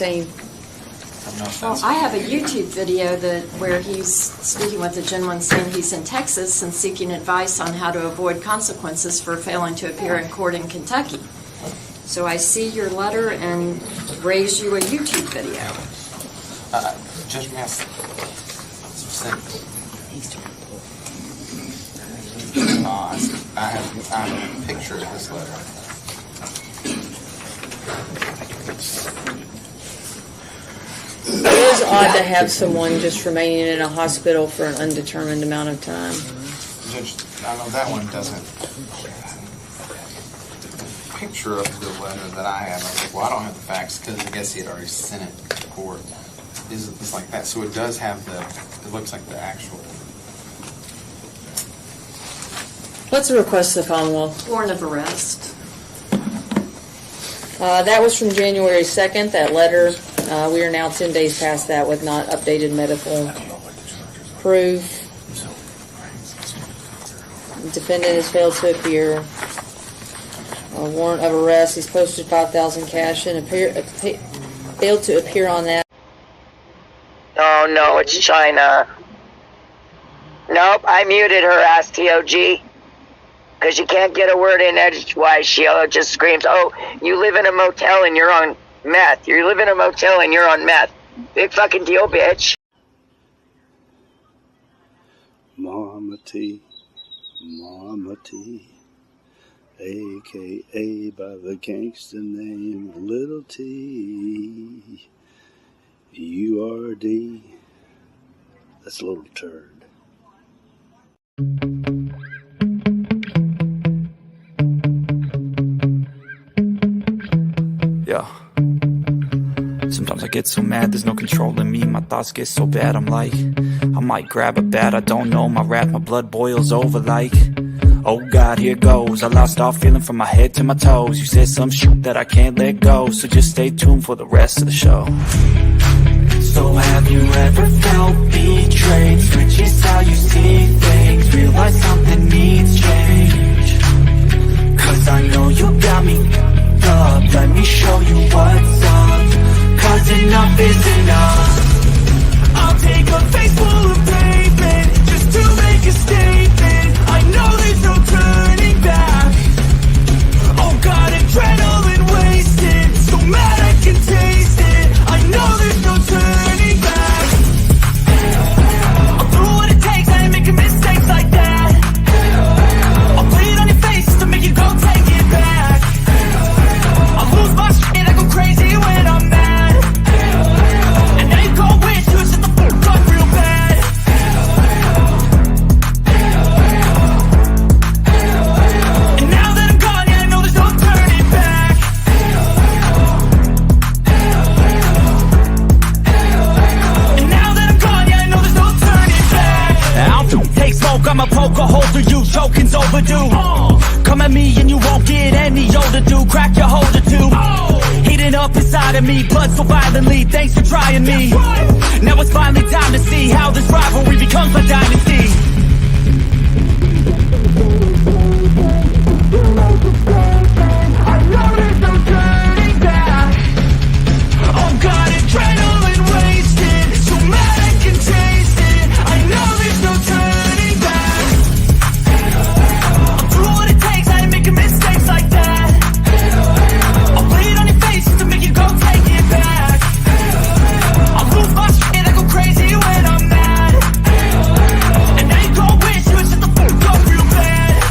saying. Well, I have a YouTube video where he's speaking with a gentleman saying he's in Texas and seeking advice on how to avoid consequences for failing to appear in court in Kentucky. So I see your letter and raise you a YouTube video. Judge, may I have a picture of this letter. It is odd to have someone just remaining in a hospital for an undetermined amount of time. Judge, I know that one doesn't. The picture of the letter that I have, I was like, well, I don't have the facts because I guess he had already sent it to court. It's like that. So it does have it looks like the actual. What's the request of the Commonwealth? Warrant of arrest. That was from January 2nd, that letter. We are now 10 days past that with not updated medical proof. The defendant has failed to appear. A warrant of arrest. He's posted $5,000 cash and failed to appear on that. Oh no, it's China. Nope, I muted her ass, TOG. Because you can't get a word in edgewise. She just screams, oh, you live in a motel and you're on meth. You live in a motel and you're on meth. Big fucking deal, bitch. Mama T, a.k.a. by the gangster name Little T, U-R-D, that's a little turd. Yeah. Sometimes I get so mad, there's no controlling me. My thoughts get so bad, I'm like, I might grab a bat, I don't know. My wrath, my blood boils over like, oh God, here goes. I lost all feeling from my head to my toes. You said some shit that I can't let go, so just stay tuned for the rest of the show. So have you ever felt betrayed? Switches how you see things, realize something needs change. Cause I know you got me up, let me show you what's up. Cause enough is enough. I'll take a face full of pavement just to make a statement. I know there's no turning back. Oh God, adrenaline wasted, so mad I can taste it. I know there's no turning back. I'll do what it takes, I ain't making mistakes like that. I'll put it on your face to make you go take it back. I lose my shit, I go crazy when I'm mad. And now you gon' wish you shut the fuck up real bad. And now that I'm gone, yeah, I know there's no turning back. And now that I'm gone, yeah, I know there's no turning back. I'll take smoke, I'ma poke a hole through you, choking's overdue. Come at me and you won't get any older, dude. Crack your holder too. Heating up inside of me, blood so violently. Thanks for trying me. Now it's finally time to see how this rivalry becomes a dynasty. I know there's no turning back. Oh God, adrenaline wasted, so mad I can taste it. I know there's no turning back. I'll do what it takes, I ain't making mistakes like that. I'll put it on your face to make you go take it back. I'll lose my shit, I go crazy when I'm mad. And now you gon' wish you would shut the fuck up real bad.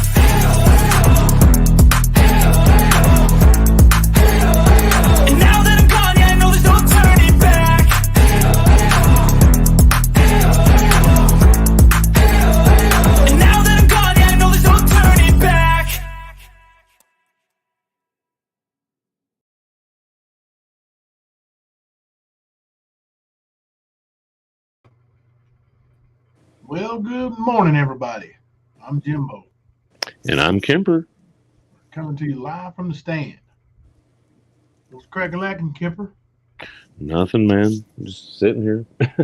And now that I'm gone, yeah, I know there's no turning back. And now that I'm gone, yeah, I know there's no turning back. Well, good morning, everybody. I'm Jimbo, And I'm Kemper. coming to you live from the stand. What's cracking lacking, Kipper? Nothing, man. Just sitting here. Just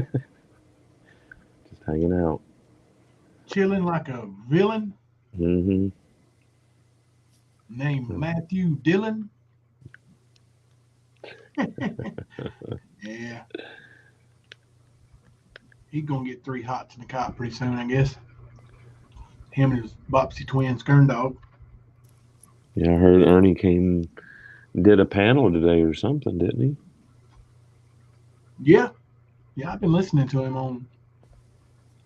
hanging out. Chilling like a villain Mm-hmm. named Matthew Dillon. Yeah. He's going to get 3 hots in the cot pretty soon, I guess. Him and his Bopsy twin Skern dog. Yeah, I heard Ernie did a panel today or something, didn't he? Yeah. Yeah, I've been listening to him on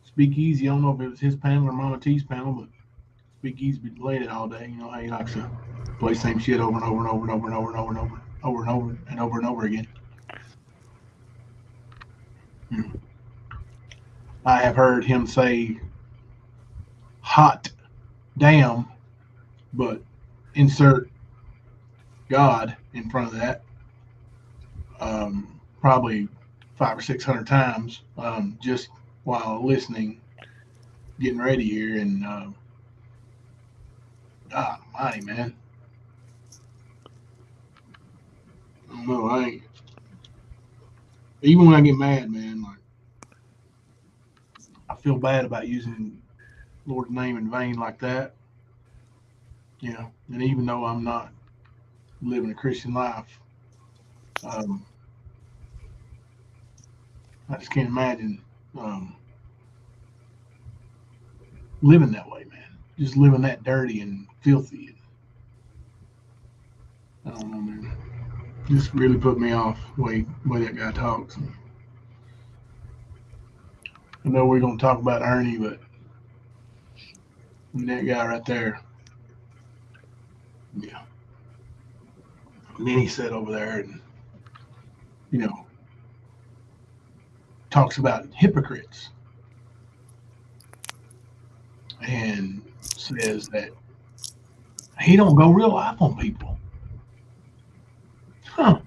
Speakeasy. I don't know if it was his panel or Mama T's panel, but Speakeasy been playing it all day. You know how he likes to play the same shit over and over and over and over and over and over and over and over and over and over again. I have heard him say hot damn, but insert God in front of that. Probably 500 or 600 times, just while listening, getting ready here, and God almighty, man. I don't know, I ain't, even when I get mad, man, like, I feel bad about using Lord's name in vain like that. You know, and even though I'm not living a Christian life, I just can't imagine living that way, man. Just living that dirty and filthy. I don't know, man. Just really put me off the way that guy talks. I know we're gonna talk about Ernie, but that guy right there, yeah. And then he sat over there and, you know, talks about hypocrites and says that he don't go real life on people. Huh.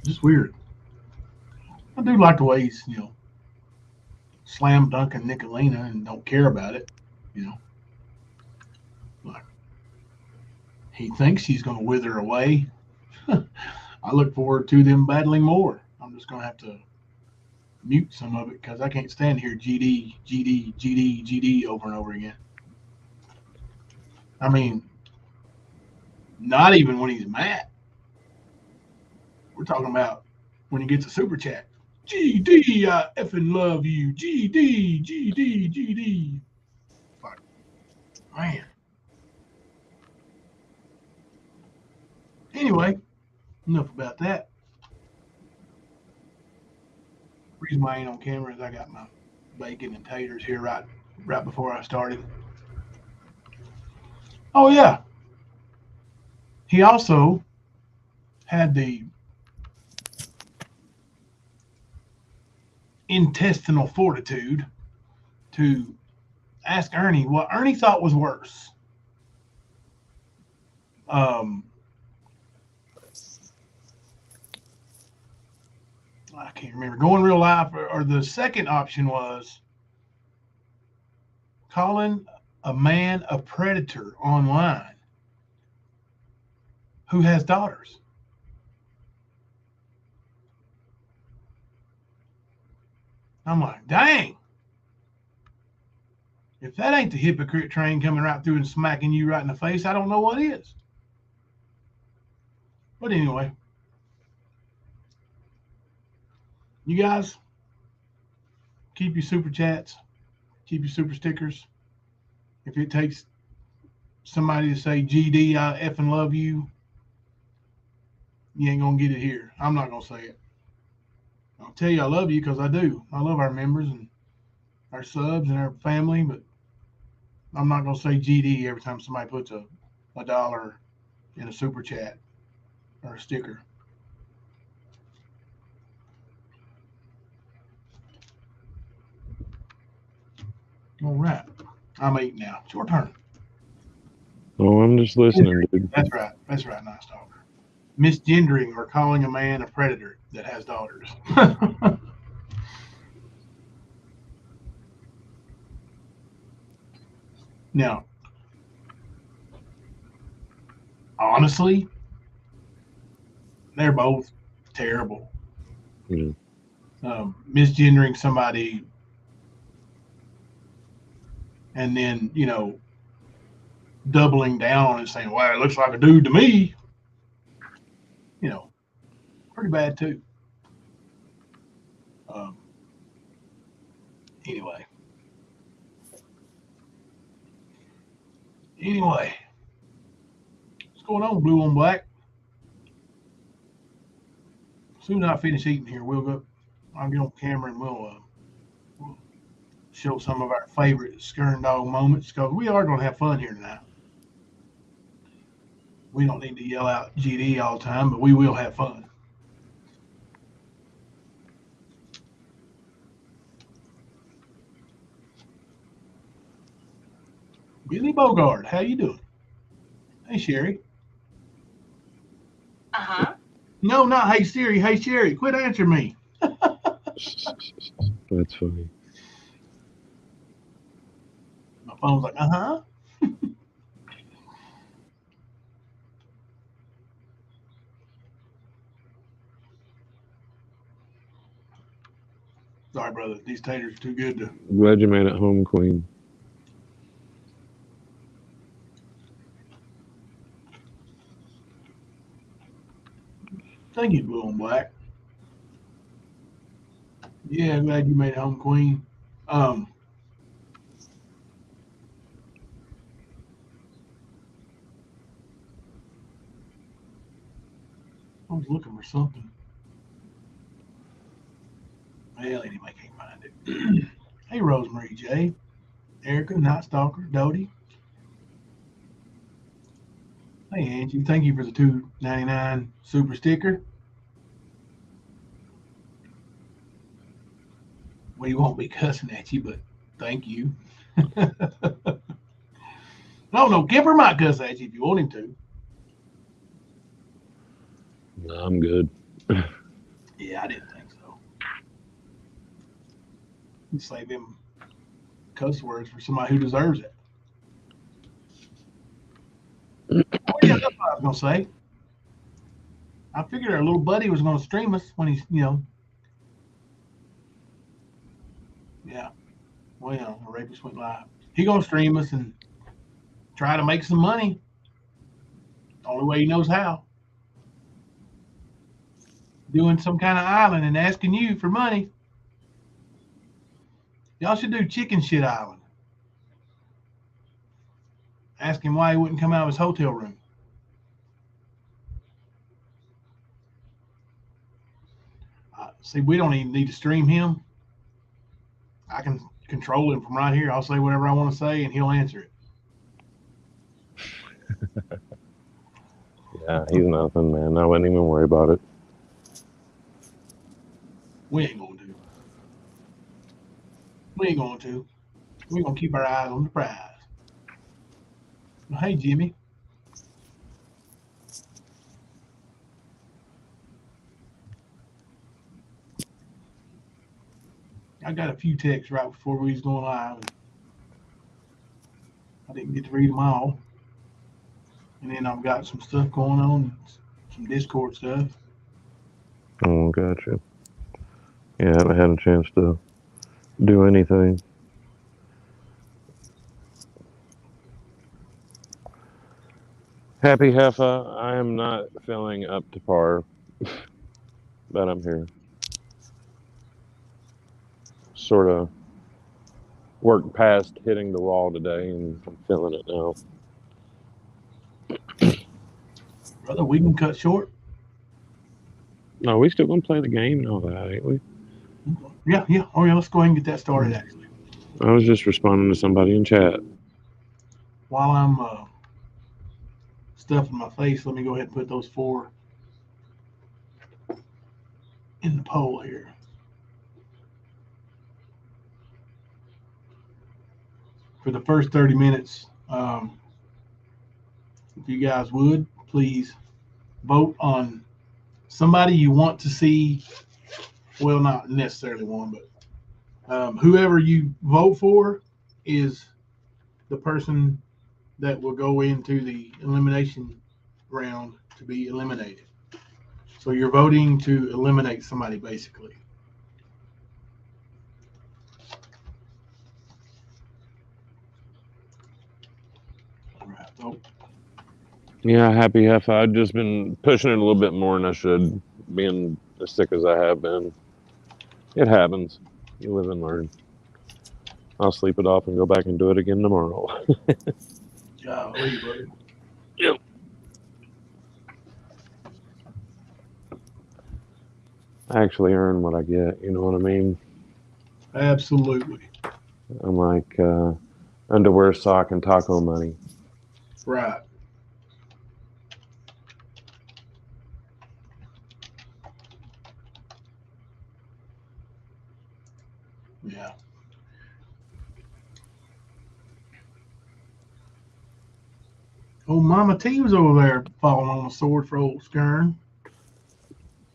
Just weird. I do like the way he's, you know, slam dunking Nicolina and don't care about it, you know. Like, he thinks he's going to wither away. I look forward to them battling more. I'm just going to have to mute some of it because I can't stand here GD, GD, GD, GD over and over again. I mean, not even when he's mad. We're talking about when he gets a super chat. GD, I effing love you. GD, GD, GD. Fuck. Man. Anyway, enough about that. The reason why I ain't on camera is I got my bacon and taters here right before I started. Oh yeah. He also had the intestinal fortitude to ask Ernie what Ernie thought was worse. I can't remember, going real life, or the second option was calling a man a predator online who has daughters. I'm like, dang. If that ain't the hypocrite train coming right through and smacking you right in the face, I don't know what is. But anyway, you guys keep your super chats, keep your super stickers. If it takes somebody to say GD, I effing love you, you ain't gonna get it here. I'm not gonna say it. I'll tell you I love you because I do. I love our members and our subs and our family, but I'm not gonna say GD every time somebody puts a $1 in a super chat or a sticker. All right. I'm eating now. It's your turn. Oh, I'm just listening, dude. That's right. That's right. Nice talker. Misgendering or calling a man a predator that has daughters. Now, honestly, they're both terrible. Yeah. Misgendering somebody and then, you know, doubling down and saying, well, it looks like a dude to me. pretty bad too. Anyway. What's going on, blue on black? As soon as I finish eating here, I'll get on camera and we'll show some of our favorite Skern dog moments because we are going to have fun here tonight. We don't need to yell out GD all the time, but we will have fun. Billy Bogard, how you doing? Hey, Sherry. Uh-huh. No, not hey, Siri. Hey, Sherry, quit answering me. That's funny. My phone's like, uh-huh. Sorry, brother. These taters are too good to. Glad you made it home, Queen. Thank you, blue and black. Yeah, glad you made it home, Queen. I was looking for something. Well, anyway, can't find it. Hey, Rosemary J, Erica, Night Stalker, Dodie. Hey, Angie, thank you for the $2.99 super sticker. We won't be cussing at you, but thank you. No, Kipper might cuss at you if you want him to. No, I'm good. Yeah, I didn't think so. You save them cuss words for somebody who deserves it. Oh, yeah, that's what I was going to say. I figured our little buddy was going to stream us when he's, Yeah. Well, a rapist went live. He's going to stream us and try to make some money. The only way he knows how. Doing some kind of island and asking you for money. Y'all should do Chicken Shit Island. Ask him why he wouldn't come out of his hotel room. See, we don't even need to stream him. I can control him from right here. I'll say whatever I want to say, and he'll answer it. Yeah, he's nothing, man. I wouldn't even worry about it. We ain't going to. We're going to keep our eyes on the prize. Well, hey, Jimmy. I got a few texts right before we was going live. I didn't get to read them all. And then I've got some stuff going on, some Discord stuff. Oh, gotcha. Yeah, I haven't had a chance to do anything. Happy Heffa, I am not feeling up to par, but I'm here. Sort of worked past hitting the wall today, and I'm feeling it now. Brother, we can cut short. No, we still gonna play the game and all that, ain't we? Yeah. Oh, yeah, let's go ahead and get that started, actually. I was just responding to somebody in chat. While I'm stuffing my face, let me go ahead and put those 4 in the poll here. For the first 30 minutes, if you guys would, please vote on somebody you want to see. Well, not necessarily one, but whoever you vote for is the person that will go into the elimination round to be eliminated. So you're voting to eliminate somebody, basically. All right. Oh. Yeah, happy half. I've just been pushing it a little bit more than I should, being as sick as I have been. It happens. You live and learn. I'll sleep it off and go back and do it again tomorrow. Golly, buddy. Yep. I actually earn what I get. You know what I mean? Absolutely. I'm like underwear, sock, and taco money. Right. Yeah. Old Mama T was over there falling on the sword for old Skern,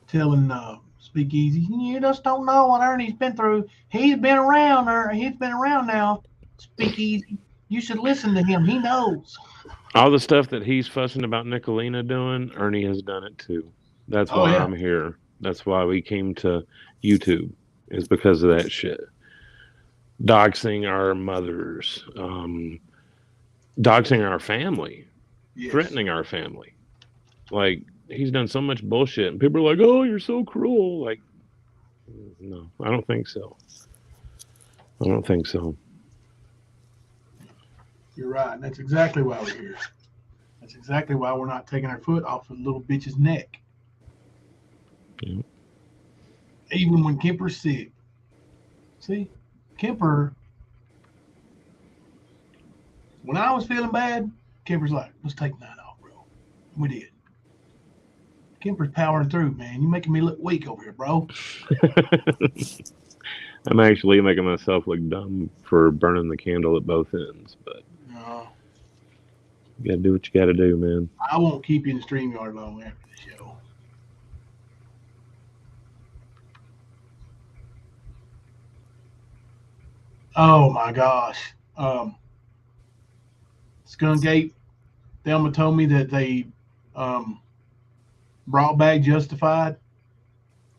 telling Speakeasy, you just don't know what Ernie's been through. He's been around, or he's been around now. Speakeasy, you should listen to him. He knows. All the stuff that he's fussing about Nicolina doing, Ernie has done it too. That's Oh why yeah. I'm here. That's why we came to YouTube, is because of that shit. Doxing our mothers, doxing our family, Yes. threatening our family. Like, he's done so much bullshit, and people are like, "Oh, you're so cruel." Like, no, I don't think so. I don't think so. You're right. And that's exactly why we're here. That's exactly why we're not taking our foot off the little bitch's neck. Yeah. Even when Kemper's sick. See, Kemper, when I was feeling bad, Kemper's like, let's take the night off, bro. We did. Kemper's powering through, man. You're making me look weak over here, bro. I'm actually making myself look dumb for burning the candle at both ends, but No, you gotta do what you gotta do, man. I won't keep you in the StreamYard long after the show. Oh my gosh. Skungate, Thelma told me that they brought back Justified,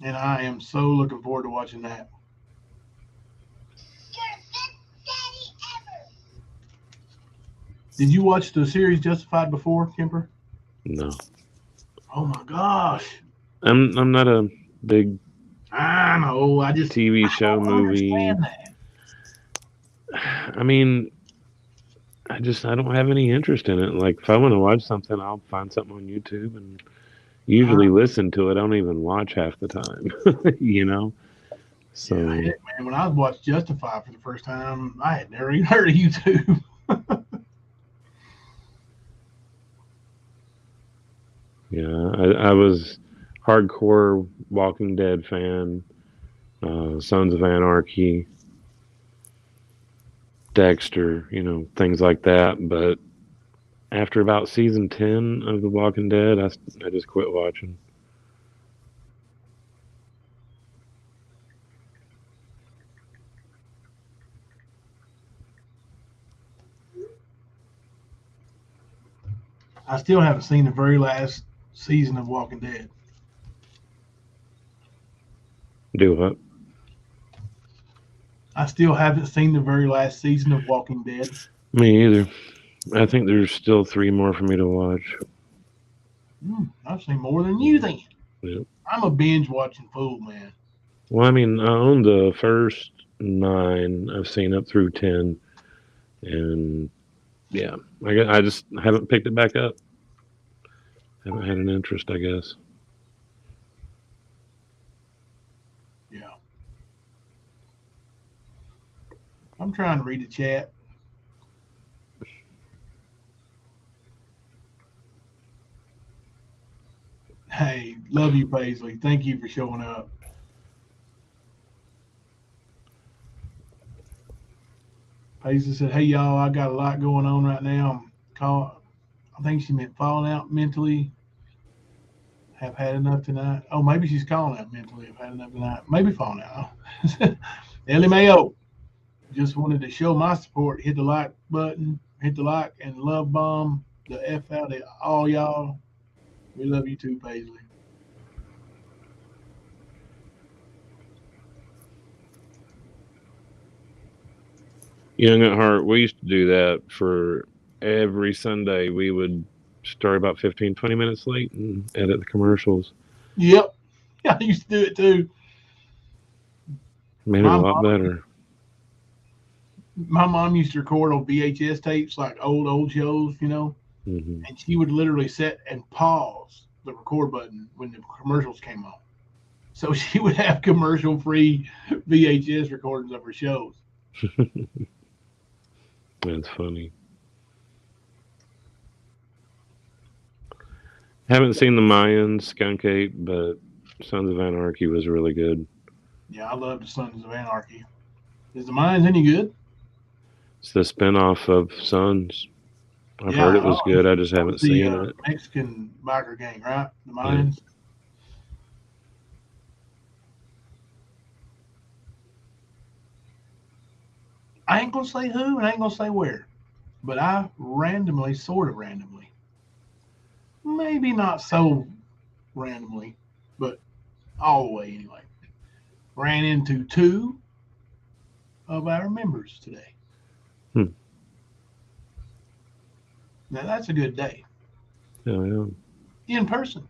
and I am so looking forward to watching that. Did you watch the series Justified before, Kemper? No. Oh my gosh. I'm not a big I know. I just TV show movie. understand that. I mean, I don't have any interest in it. Like, if I want to watch something, I'll find something on YouTube and usually listen to it. I don't even watch half the time, you know? So, Yeah, man, when I watched Justified for the first time, I had never even heard of YouTube. yeah, I was hardcore Walking Dead fan, Sons of Anarchy, Dexter, you know, things like that. But after about season 10 of The Walking Dead, I just quit watching. I still haven't seen the very last season of Walking Dead. Do what? I still haven't seen the very last season of Walking Dead. Me either. I think there's still 3 more for me to watch. I've seen more than you then. Yep. I'm a binge watching fool, man. Well, I mean, I own the first 9. I've seen up through 10. And, yeah, I just haven't picked it back up. Haven't had an interest, I guess. Yeah. I'm trying to read the chat. Hey, love you, Paisley. Thank you for showing up. Paisley said, hey, y'all, I got a lot going on right now. I think she meant falling out mentally. Have had enough tonight. Oh, maybe she's calling out mentally. Have had enough tonight. Maybe falling out. Ellie Mayo, just wanted to show my support. Hit the like button. Hit the like and love bomb the F out of all y'all. We love you too, Paisley. Young at Heart, we used to do that for every Sunday. We would story about 15, 20 minutes late and edit the commercials. Yep. I used to do it too. Made it a lot better. My mom used to record on VHS tapes, like old shows, you know, Mm-hmm. and she would literally set and pause the record button when the commercials came on. So she would have commercial-free VHS recordings of her shows. That's funny. Haven't seen the Mayans, Skunk Ape, but Sons of Anarchy was really good. Yeah, I love the Sons of Anarchy. Is the Mayans any good? It's the spinoff of Sons. I've Yeah, heard it was good. I just that haven't was the seen it. Mexican biker gang, right? The Mayans. Yeah. I ain't gonna say who and I ain't gonna say where, but I randomly, sort of randomly, maybe not so randomly, but all the way anyway, ran into two of our members today. Now that's a good day. Oh, yeah. In person.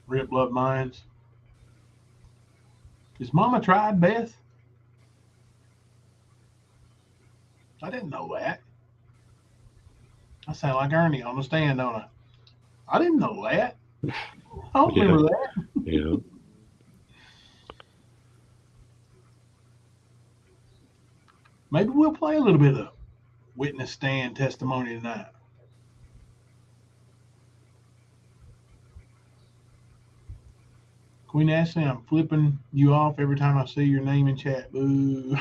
Rip Love Minds. Is Mama tried, Beth? I didn't know that. I sound like Ernie on the stand, don't I? I didn't know that. I don't remember that. Yeah. Maybe we'll play a little bit of witness stand testimony tonight. Queen Ashley, I'm flipping you off every time I see your name in chat. Boo.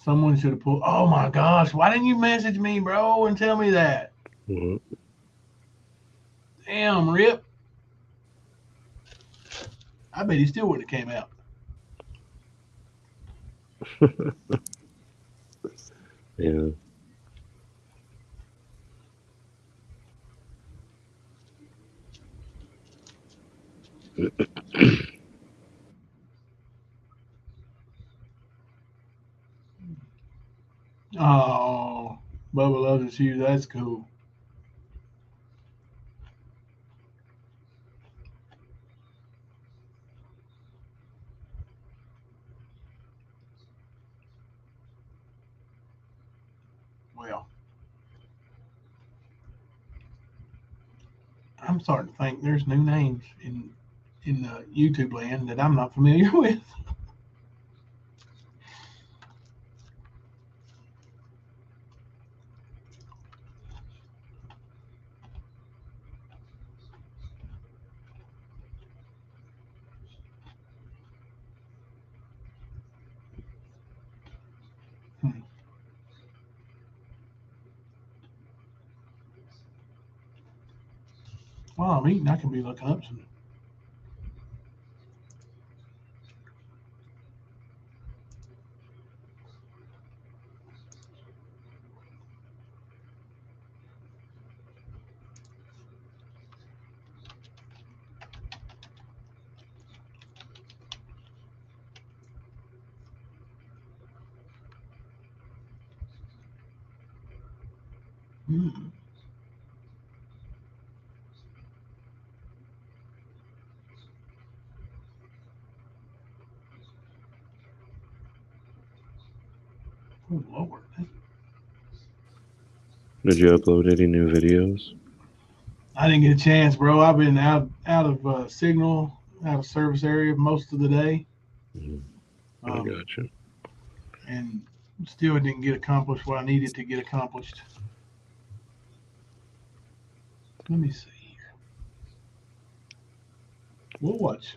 Someone should have pulled. Oh my gosh! Why didn't you message me, bro, and tell me that? Mm-hmm. Damn, Rip. I bet he still wouldn't have came out. Yeah. Oh, Bubba loves his shoes. That's cool. Well, I'm starting to think there's new names in YouTube land that I'm not familiar with. While I'm eating, I can be looking up some. Oh, Lord. Did you upload any new videos? I didn't get a chance, bro. I've been out of signal, out of service area most of the day. Mm-hmm. I got you. And still didn't get accomplished what I needed to get accomplished. Let me see here. We'll watch.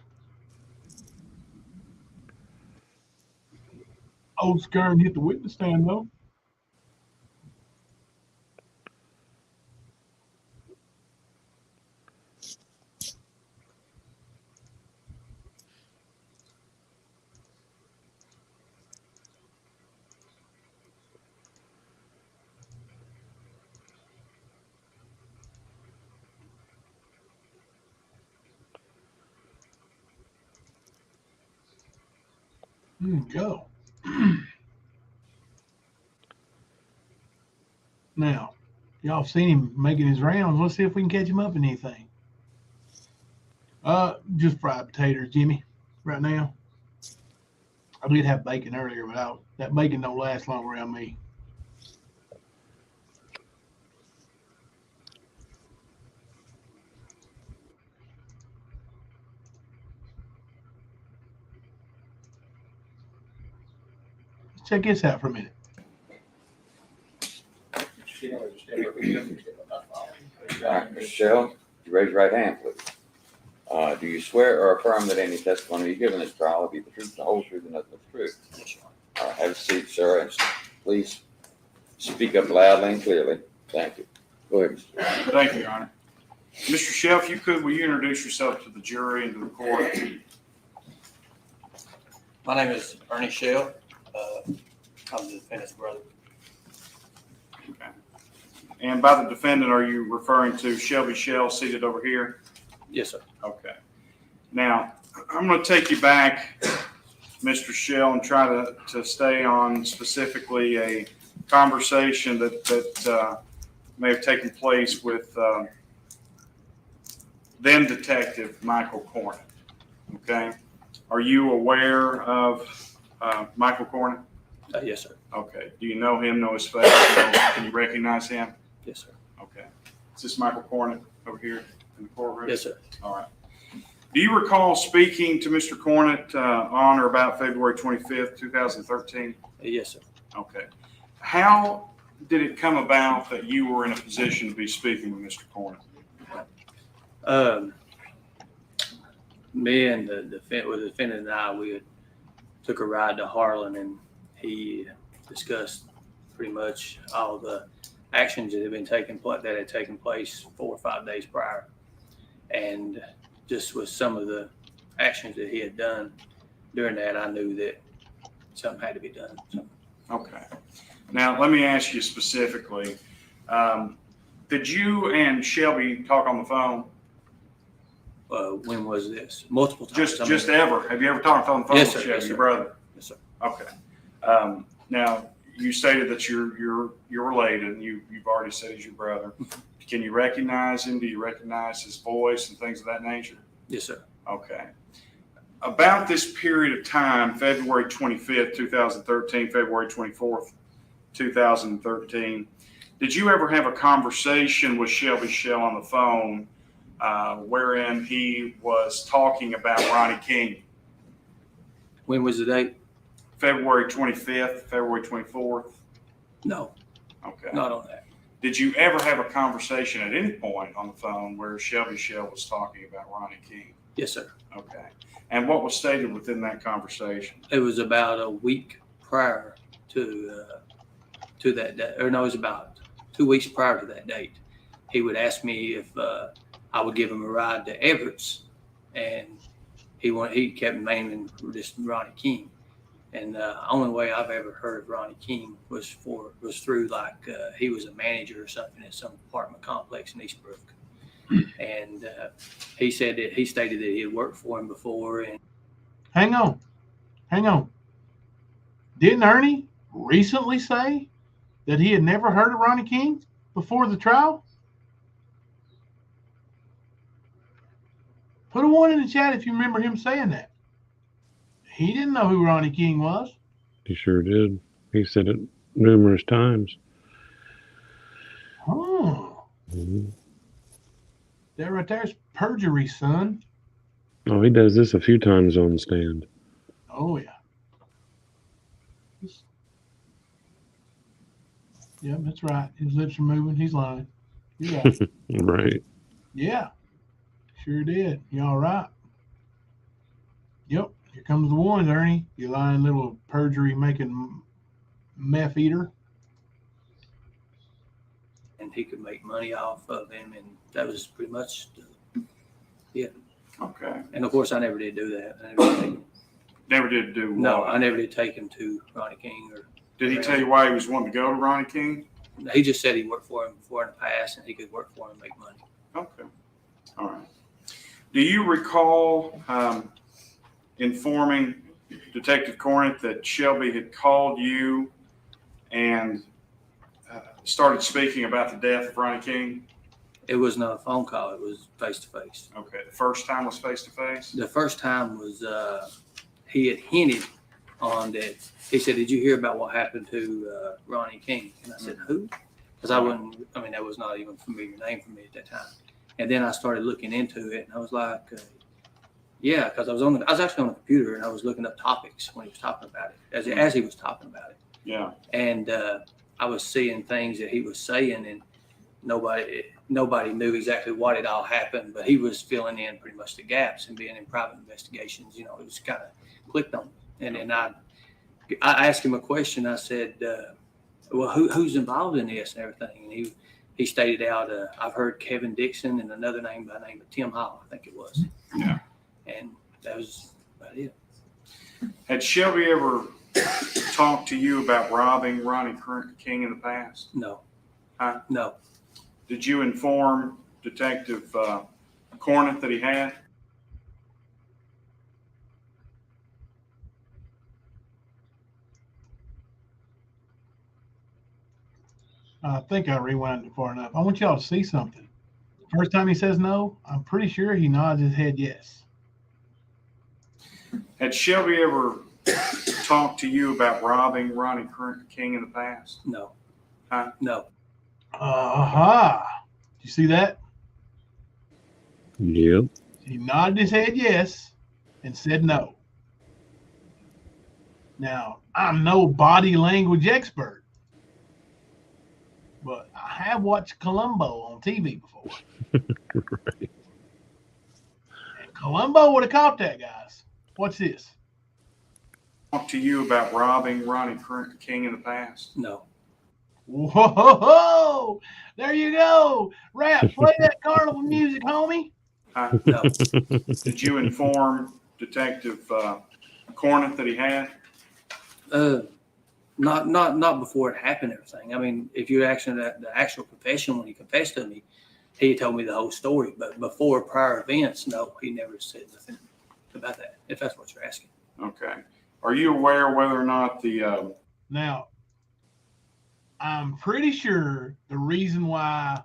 Old Skern hit the witness stand, though. There you go. Now, y'all seen him making his rounds. Let's see if we can catch him up in anything. Just fried potatoes, Jimmy, right now. I did have bacon earlier, but that bacon don't last long around me. Let's check this out for a minute. All right, Michelle, you raise your right hand, please. Do you swear or affirm that any testimony you give in this trial will be the truth, the whole truth, and nothing but the truth? All right, have a seat, sir, and please speak up loudly and clearly. Thank you. Go ahead, Mr. Thank you, Your Honor. Mr. Shell, if you could, will you introduce yourself to the jury and to the court? My name is Ernie Shell. I'm the defendant's brother. Okay. And by the defendant, are you referring to Shelby Shell seated over here? Yes, sir. Okay. Now, I'm going to take you back, Mr. Shell, and try to stay on specifically a conversation that may have taken place with then Detective Michael Cornett. Okay. Are you aware of Michael Cornett? Yes, sir. Okay. Do you know him, know his face? Can you recognize him? Yes, sir. Okay. Is this Michael Cornett over here in the courtroom? Yes, sir. All right. Do you recall speaking to Mr. Cornett on or about February 25th, 2013? Yes, sir. Okay. How did it come about that you were in a position to be speaking with Mr. Cornett? Me and the defendant and I, we took a ride to Harlan, and he discussed pretty much all the actions that had taken place 4 or 5 days prior, and just with some of the actions that he had done during that, I knew that something had to be done. So. Okay. Now, let me ask you specifically, did you and Shelby talk on the phone? When was this? Multiple times. Just ever. Have you ever talked on the phone yes, with sir, Shelby, yes, your brother? Yes, sir. Okay. Now, you stated that you're related, and you've already said he's your brother. Can you recognize him? Do you recognize his voice and things of that nature? Yes, sir. Okay. About this period of time, February 25th, 2013, February 24th, 2013, did you ever have a conversation with Shelby Shell on the phone wherein he was talking about Ronnie King? When was the date? February 25th, February 24th? No. Okay. Not on that. Did you ever have a conversation at any point on the phone where Shelby Shell was talking about Ronnie King? Yes, sir. Okay. And what was stated within that conversation? It was about a week prior to that day, or no, it was about 2 weeks prior to that date. He would ask me if I would give him a ride to Everett's, and he kept naming this Ronnie King. And the only way I've ever heard of Ronnie King was through he was a manager or something at some apartment complex in Eastbrook. And he stated that he had worked for him before. And Hang on. Didn't Ernie recently say that he had never heard of Ronnie King before the trial? Put a 1 in the chat if you remember him saying that. He didn't know who Ronnie King was. He sure did. He said it numerous times. Oh. Mm-hmm. That right there's perjury, son. Oh, he does this a few times on the stand. Oh, yeah. Yeah, that's right. His lips are moving. He's lying. You're right. Right. Yeah. Sure did. You all right? Yep. Here comes the ones, Ernie. You lying little perjury making meth eater. and he could make money off of him, and that was pretty much it. Okay. And of course, I never did do that. Never did do what? No, I never did take him to Ronnie King. Or did he tell you why he was wanting to go to Ronnie King? He just said he worked for him before in the past, and he could work for him and make money. Okay. All right. Do you recall informing Detective Cornett, that Shelby had called you and started speaking about the death of Ronnie King? It was not a phone call. It was face to face. Okay. The first time was face to face? The first time was he had hinted on that. He said, "Did you hear about what happened to Ronnie King?" And I said, "Who?" Because that was not even a familiar name for me at that time. And then I started looking into it, and I was like, yeah, because I was actually on the computer, and I was looking up topics when he was talking about it, as he was talking about it. Yeah. And I was seeing things that he was saying, and nobody knew exactly what had all happened, but he was filling in pretty much the gaps and being in private investigations. You know, it was kind of clicked on me. And then I asked him a question. I said, well, who's involved in this and everything? And he stated out, I've heard Kevin Dixon and another name by the name of Tim Hall, I think it was. Yeah. And that was about it. Had Shelby ever talked to you about robbing Ronnie King in the past? No. Huh? No. Did you inform Detective Cornett that he had? I think I rewound it far enough. I want y'all to see something. First time he says no, I'm pretty sure he nods his head yes. Had Shelby ever talked to you about robbing Ronnie King in the past? No. Huh? No. Aha. Did you see that? Yep. He nodded his head yes and said no. Now, I'm no body language expert, but I have watched Columbo on TV before. Right. And Columbo would have caught that, guys. What's this? Talked to you about robbing Ronnie King in the past? No. Whoa! There you go. Rap, play that carnival music, homie. No. Did you inform Detective Cornett that he had? Not before it happened. Everything. I mean, if you're asking the actual confession when he confessed to me, he told me the whole story. But before prior events, no, he never said nothing about that. If that's what you're asking. Okay. Are you aware whether or not the Now, I'm pretty sure the reason why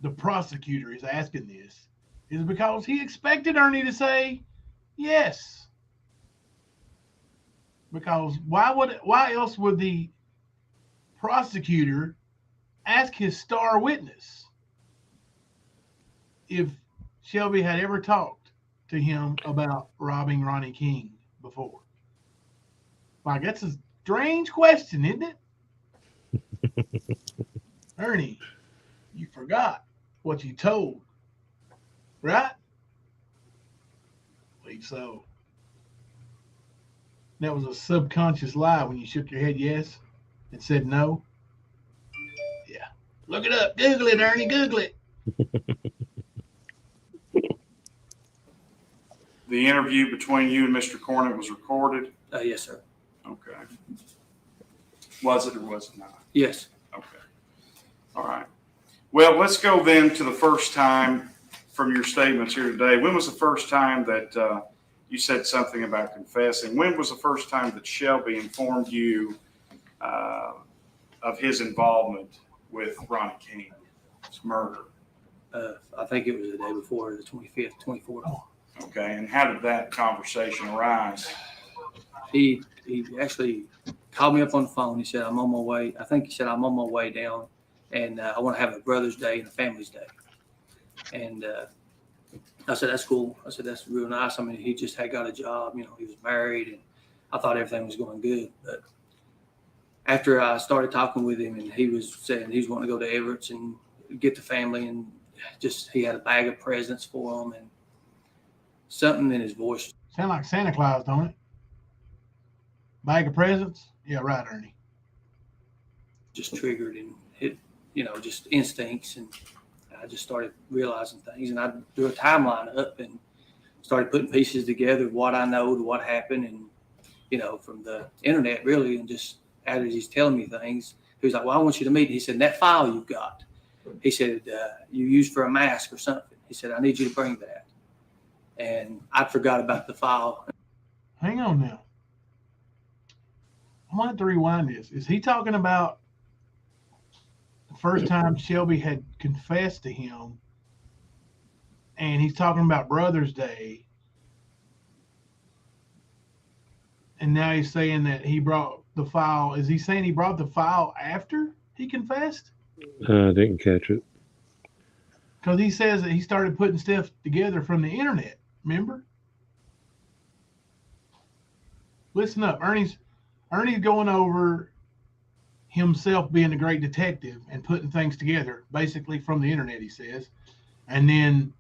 the prosecutor is asking this is because he expected Ernie to say yes. Because why else would the prosecutor ask his star witness if Shelby had ever talked to him about robbing Ronnie King before? Like, that's a strange question, isn't it? Ernie, you forgot what you told, right? I believe so. That was a subconscious lie when you shook your head yes and said no. Yeah. Look it up. Google it, Ernie. Google it. the interview between you and Mr. Cornett was recorded? Yes, sir. Okay. Was it or was it not? Yes. Okay. All right. Well, let's go then to the first time from your statements here today. When was the first time that you said something about confessing? When was the first time that Shelby informed you of his involvement with Ronnie King's murder? I think it was the day before, the 25th, 24th. Okay. And how did that conversation arise? He actually called me up on the phone. He said, I'm on my way. I think he said, I'm on my way down, and I want to have a brother's day and a family's day. And I said, that's cool. I said, that's real nice. I mean, he just had got a job. You know, he was married, and I thought everything was going good. But after I started talking with him, and he was saying he was wanting to go to Everett's and get the family, and just he had a bag of presents for them, and something in his voice. Sound like Santa Claus, don't it? Bag of presents? Yeah, right, Ernie. Just triggered and hit, just instincts. And I just started realizing things. And I drew a timeline up and started putting pieces together of what I know to what happened. And, from the internet, really. And just as he's telling me things, he was like, well, I want you to meet. He said, that file you've got, he said, you used for a mask or something. He said, I need you to bring that. And I forgot about the file. Hang on now. I'm gonna have to rewind this. Is he talking about the first time Shelby had confessed to him, and he's talking about Brother's Day, and now he's saying that he brought the file? Is he saying he brought the file after he confessed? I didn't catch it. Because he says that he started putting stuff together from the internet. Remember? Listen up, Ernie's going over himself being a great detective and putting things together, basically from the internet, he says. And then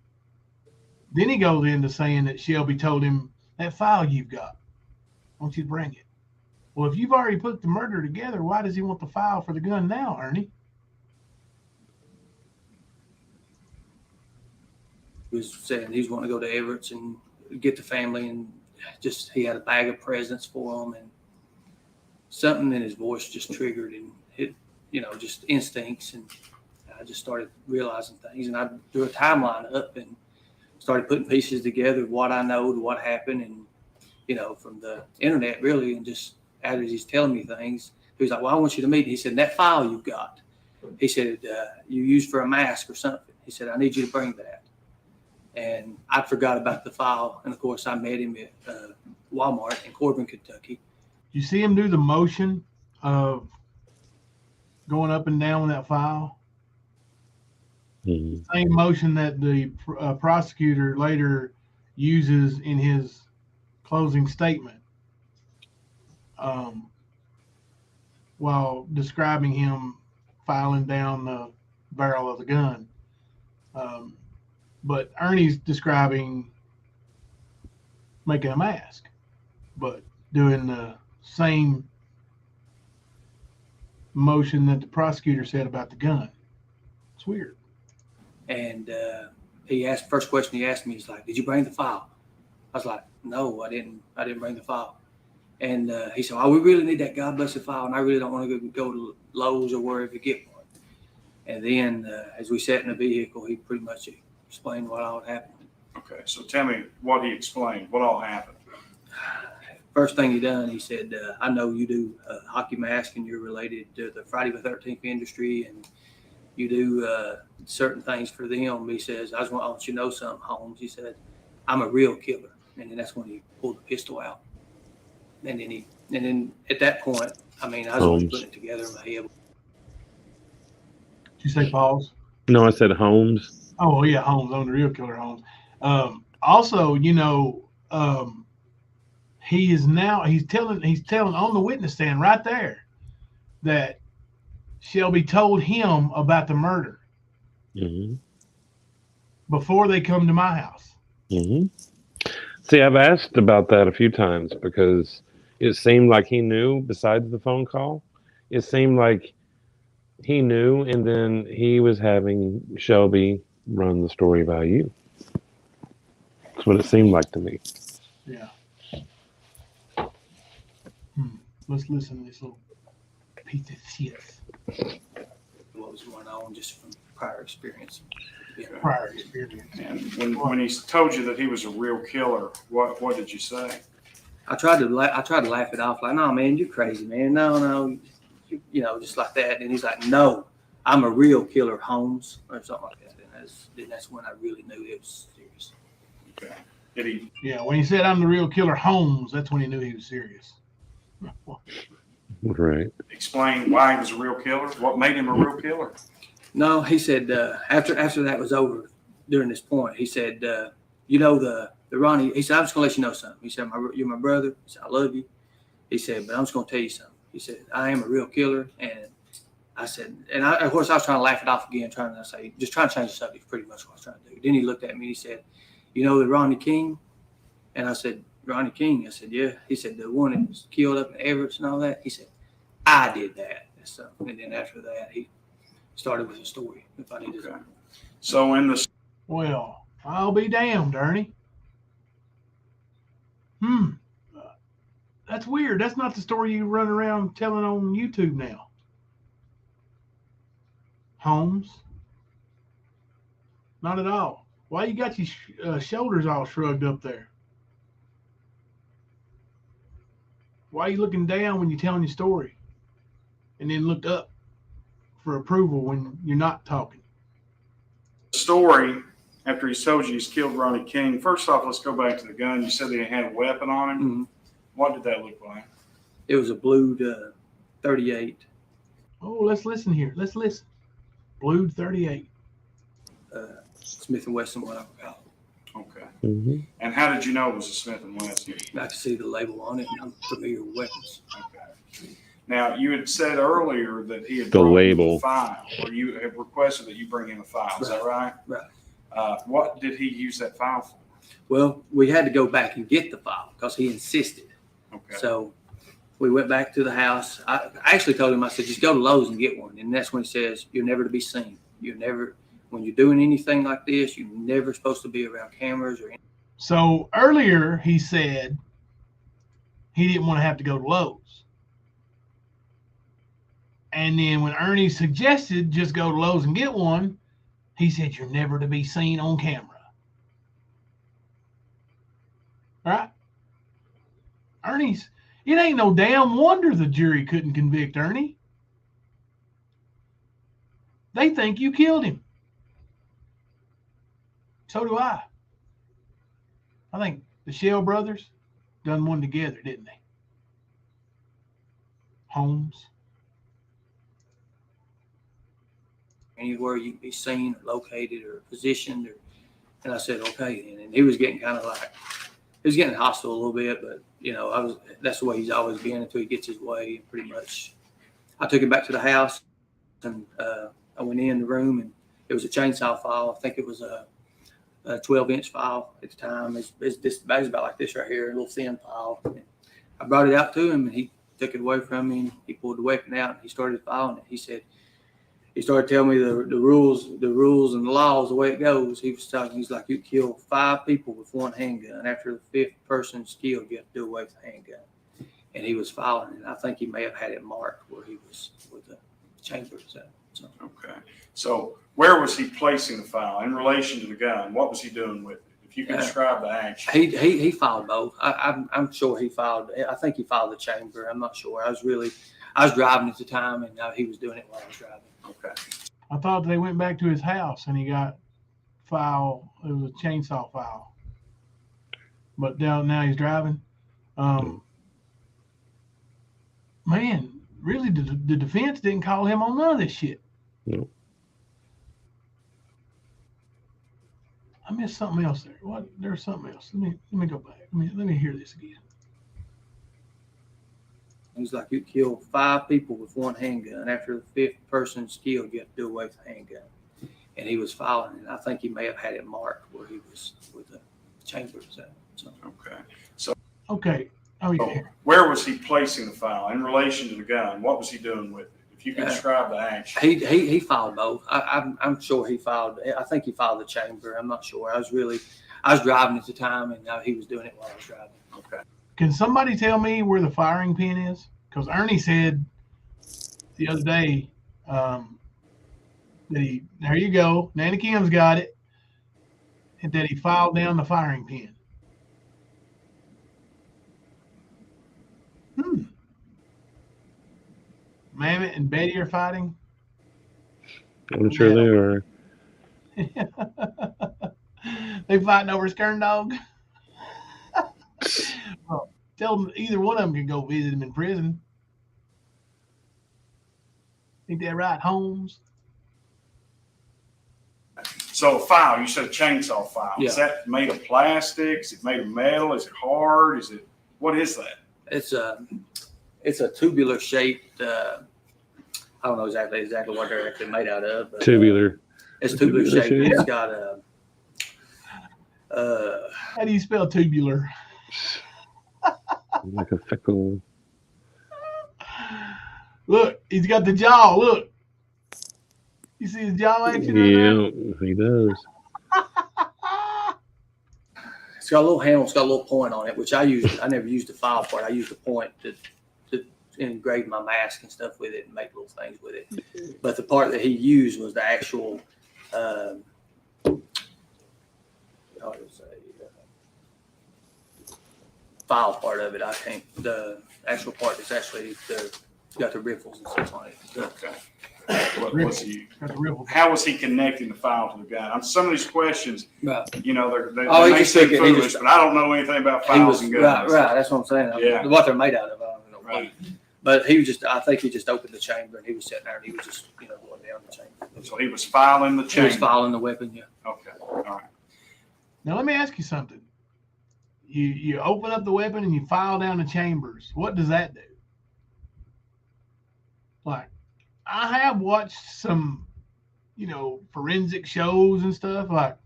he goes into saying that Shelby told him, that file you've got, I want you to bring it. Well, if you've already put the murder together, why does he want the file for the gun now, Ernie? He was saying he was wanting to go to Everett's and get the family, and just he had a bag of presents for them, and something in his voice just triggered, and it, just instincts, and I just started realizing things, and I drew a timeline up and started putting pieces together of what I know to what happened, and from the internet really, and just as he's telling me things, he was like, "Well, I want you to meet." He said, "That file you've got," he said, "you used for a mask or something." He said, "I need you to bring that." And I forgot about the file. And of course, I met him at Walmart in Corbin, Kentucky. You see him do the motion of going up and down with that file? Mm-hmm. Same motion that the prosecutor later uses in his closing statement while describing him filing down the barrel of the gun. But Ernie's describing making a mask, but doing the same motion that the prosecutor said about the gun. It's weird. And he asked, first question he asked me, he's like, "Did you bring the file?" I was like, "No, I didn't bring the file." And he said, "Oh, we really need that God bless the file, and I really don't want to go to Lowe's or wherever to get one." And then as we sat in the vehicle, he pretty much explained what all happened. Okay, so tell me what he explained, what all happened. First thing he done, he said, "I know you do hockey mask, and you're related to the Friday the 13th industry, and you do certain things for them." He says, I want you to know something, Holmes." He said, "I'm a real killer." And then that's when he pulled the pistol out. And then at that point, I was always putting it together in my head. Did you say pause? No, I said Holmes. Oh yeah, Holmes, on the real killer Holmes. Also, he's telling on the witness stand right there that Shelby told him about the murder before they come to my house. Mm-hmm. See, I've asked about that a few times because it seemed like he knew. Besides the phone call, it seemed like he knew, and then he was having Shelby run the story by you. That's what it seemed like to me. Yeah. Let's listen to this little piece of shit. What was going on just from prior experience. Yeah. Prior experience. And when he told you that he was a real killer, what did you say? I tried to laugh it off, like, "No, man, you're crazy, man. No, just like that." And he's like, "No, I'm a real killer, Holmes," or something like that. And that's when I really knew it was serious. Okay. Did he? Yeah, when he said, "I'm the real killer, Holmes," that's when he knew he was serious. Right. Explain why he was a real killer. What made him a real killer? No, he said after that was over, during this point, he said, the Ronnie. He said, "I'm just gonna let you know something." He said, "You're my brother." He said, "I love you." He said, "But I'm just gonna tell you something." He said, "I am a real killer." And I said, of course, I was trying to laugh it off again, trying to change the subject. Pretty much what I was trying to do. Then he looked at me. And he said, "You know the Ronnie King?" And I said, "Ronnie King?" I said, "Yeah." He said, "The one that was killed up in Everett and all that?" He said, "I did that." So, and then after that, he started with a story. If I needed to. So Well, I'll be damned, Ernie. That's weird. That's not the story you run around telling on YouTube now, Holmes. Not at all. Why you got your shoulders all shrugged up there? Why are you looking down when you're telling your story? And then looked up for approval when you're not talking. Story after he's told you he's killed Ronnie King. First off, let's go back to the gun. You said that he had a weapon on him. Mm-hmm. What did that look like? It was a blued 38. Oh, let's listen here. Let's listen. Blued 38. Smith & Wesson, what I would call it. Okay. Mm-hmm. And how did you know it was a Smith & Wesson? I could see the label on it, and I'm familiar with weapons. Okay. Now, you had said earlier that he had The brought you label. a file, or you have requested that you bring him a file. Is that right? Right. What did he use that file for? Well, we had to go back and get the file because he insisted. Okay. So we went back to the house. I actually told him, I said, just go to Lowe's and get one. And that's when he says, you're never to be seen. You're never, when you're doing anything like this, you're never supposed to be around cameras or anything. So earlier he said he didn't want to have to go to Lowe's. And then when Ernie suggested just go to Lowe's and get one, he said, you're never to be seen on camera. Right? Ernie's, it ain't no damn wonder the jury couldn't convict Ernie. They think you killed him. So do I. I think the Shell brothers done one together, didn't they? Holmes. Anywhere you can be seen or located or positioned. And I said, okay. And he was getting kind of like, he was getting hostile a little bit, but that's the way he's always been until he gets his way. And pretty much, I took him back to the house, and I went in the room, and it was a chainsaw file. I think it was a 12-inch file at the time. It's about like this right here, a little thin file. And I brought it out to him, and he took it away from me. And he pulled the weapon out, and he started filing it. He started telling me the rules and the laws, the way it goes. He was talking. He's like, you kill 5 people with one handgun. After the 5th person's killed, you have to do away with the handgun. And he was filing, and I think he may have had it marked where he was with the chambers at. So. Okay. So where was he placing the file in relation to the gun? What was he doing with it? If you could describe the action. He filed both. I'm sure he filed. I think he filed the chamber. I'm not sure. I was driving at the time, and he was doing it while I was driving. Okay. I thought they went back to his house and he got file. It was a chainsaw file. But now he's driving. Man, really, the defense didn't call him on none of this shit. No. I missed something else there. What? There's something else. Let me go back. Let me hear this again. He's like, you kill 5 people with one handgun. After the 5th person's killed, you have to do away with the handgun. And he was filing, and I think he may have had it marked where he was with the chambers at. So. Okay. So. Okay. Oh yeah. So where was he placing the file in relation to the gun? What was he doing with it? If you could describe the action. He filed both. I'm sure he filed. I think he filed the chamber. I'm not sure. I was driving at the time, and he was doing it while I was driving. Okay. Can somebody tell me where the firing pin is? Because Ernie said the other day that there you go, Nanny Kim's got it, and that he filed down the firing pin. Mammoth and Betty are fighting. I'm sure they are. They fighting over Skern dog. Well, tell them either one of them can go visit him in prison. Ain't that right, Holmes? So a file, you said a chainsaw file. Yeah. Is that made of plastic? Is it made of metal? Is it hard? What is that? It's a tubular shaped. I don't know exactly what they're actually made out of. But, Tubular. It's tubular shaped. shape. It's got a. How do you spell tubular? Like a fickle. Look, he's got the jaw. Look. You see his jaw action? Yeah, he does. It's got a little handle. It's got a little point on it, which I never used the file part. I used the point to engrave my mask and stuff with it and make little things with it. But the part that he used was the actual. file part of it. I can't. The actual part is actually got the riffles and stuff on it. Okay. Riffles. How was he connecting the file to the gun? On some of these questions, Right. you know, they Oh, he may just seem took it, foolish, but I don't know anything about He files was and right. guns. Right. That's what I'm saying. Yeah. What they're made out of, I don't know. Right. But he was just. I think he just opened the chamber and he was sitting there and he was just going down the chamber. So he was filing the He chamber. was filing the weapon. Yeah. Okay. All right. Now let me ask you something. You open up the weapon and you file down the chambers. What does that do? Like, I have watched some, forensic shows and stuff. Like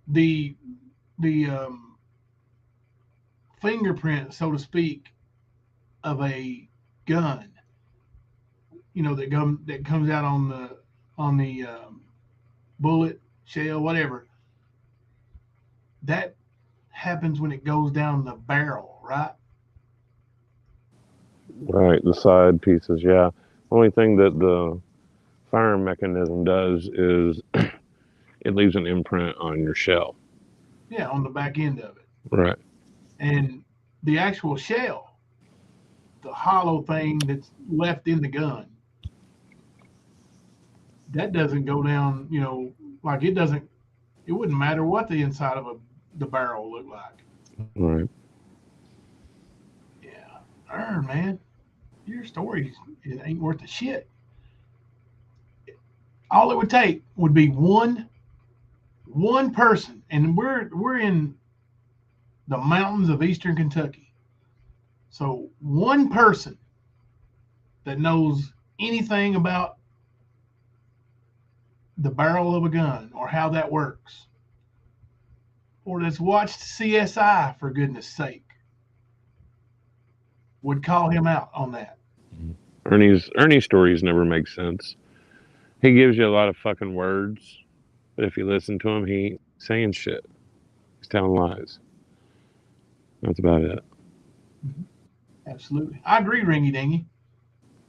the fingerprint, so to speak, of a gun. That comes out on the bullet, shell, whatever. That happens when it goes down the barrel, right? Right, the side pieces, yeah. Only thing that the firing mechanism does is it leaves an imprint on your shell. Yeah, on the back end of it. Right. And the actual shell, the hollow thing that's left in the gun, that doesn't go down, like it wouldn't matter what the inside of the barrel looked like. Right. Yeah. Man, your story, it ain't worth a shit. All it would take would be one person, and we're in the mountains of eastern Kentucky. So one person that knows anything about the barrel of a gun or how that works, or that's watched CSI, for goodness sake, would call him out on that. Ernie's stories never make sense. He gives you a lot of fucking words, but if you listen to him, he ain't saying shit. He's telling lies. That's about it. Absolutely. I agree, Ringy Dingy.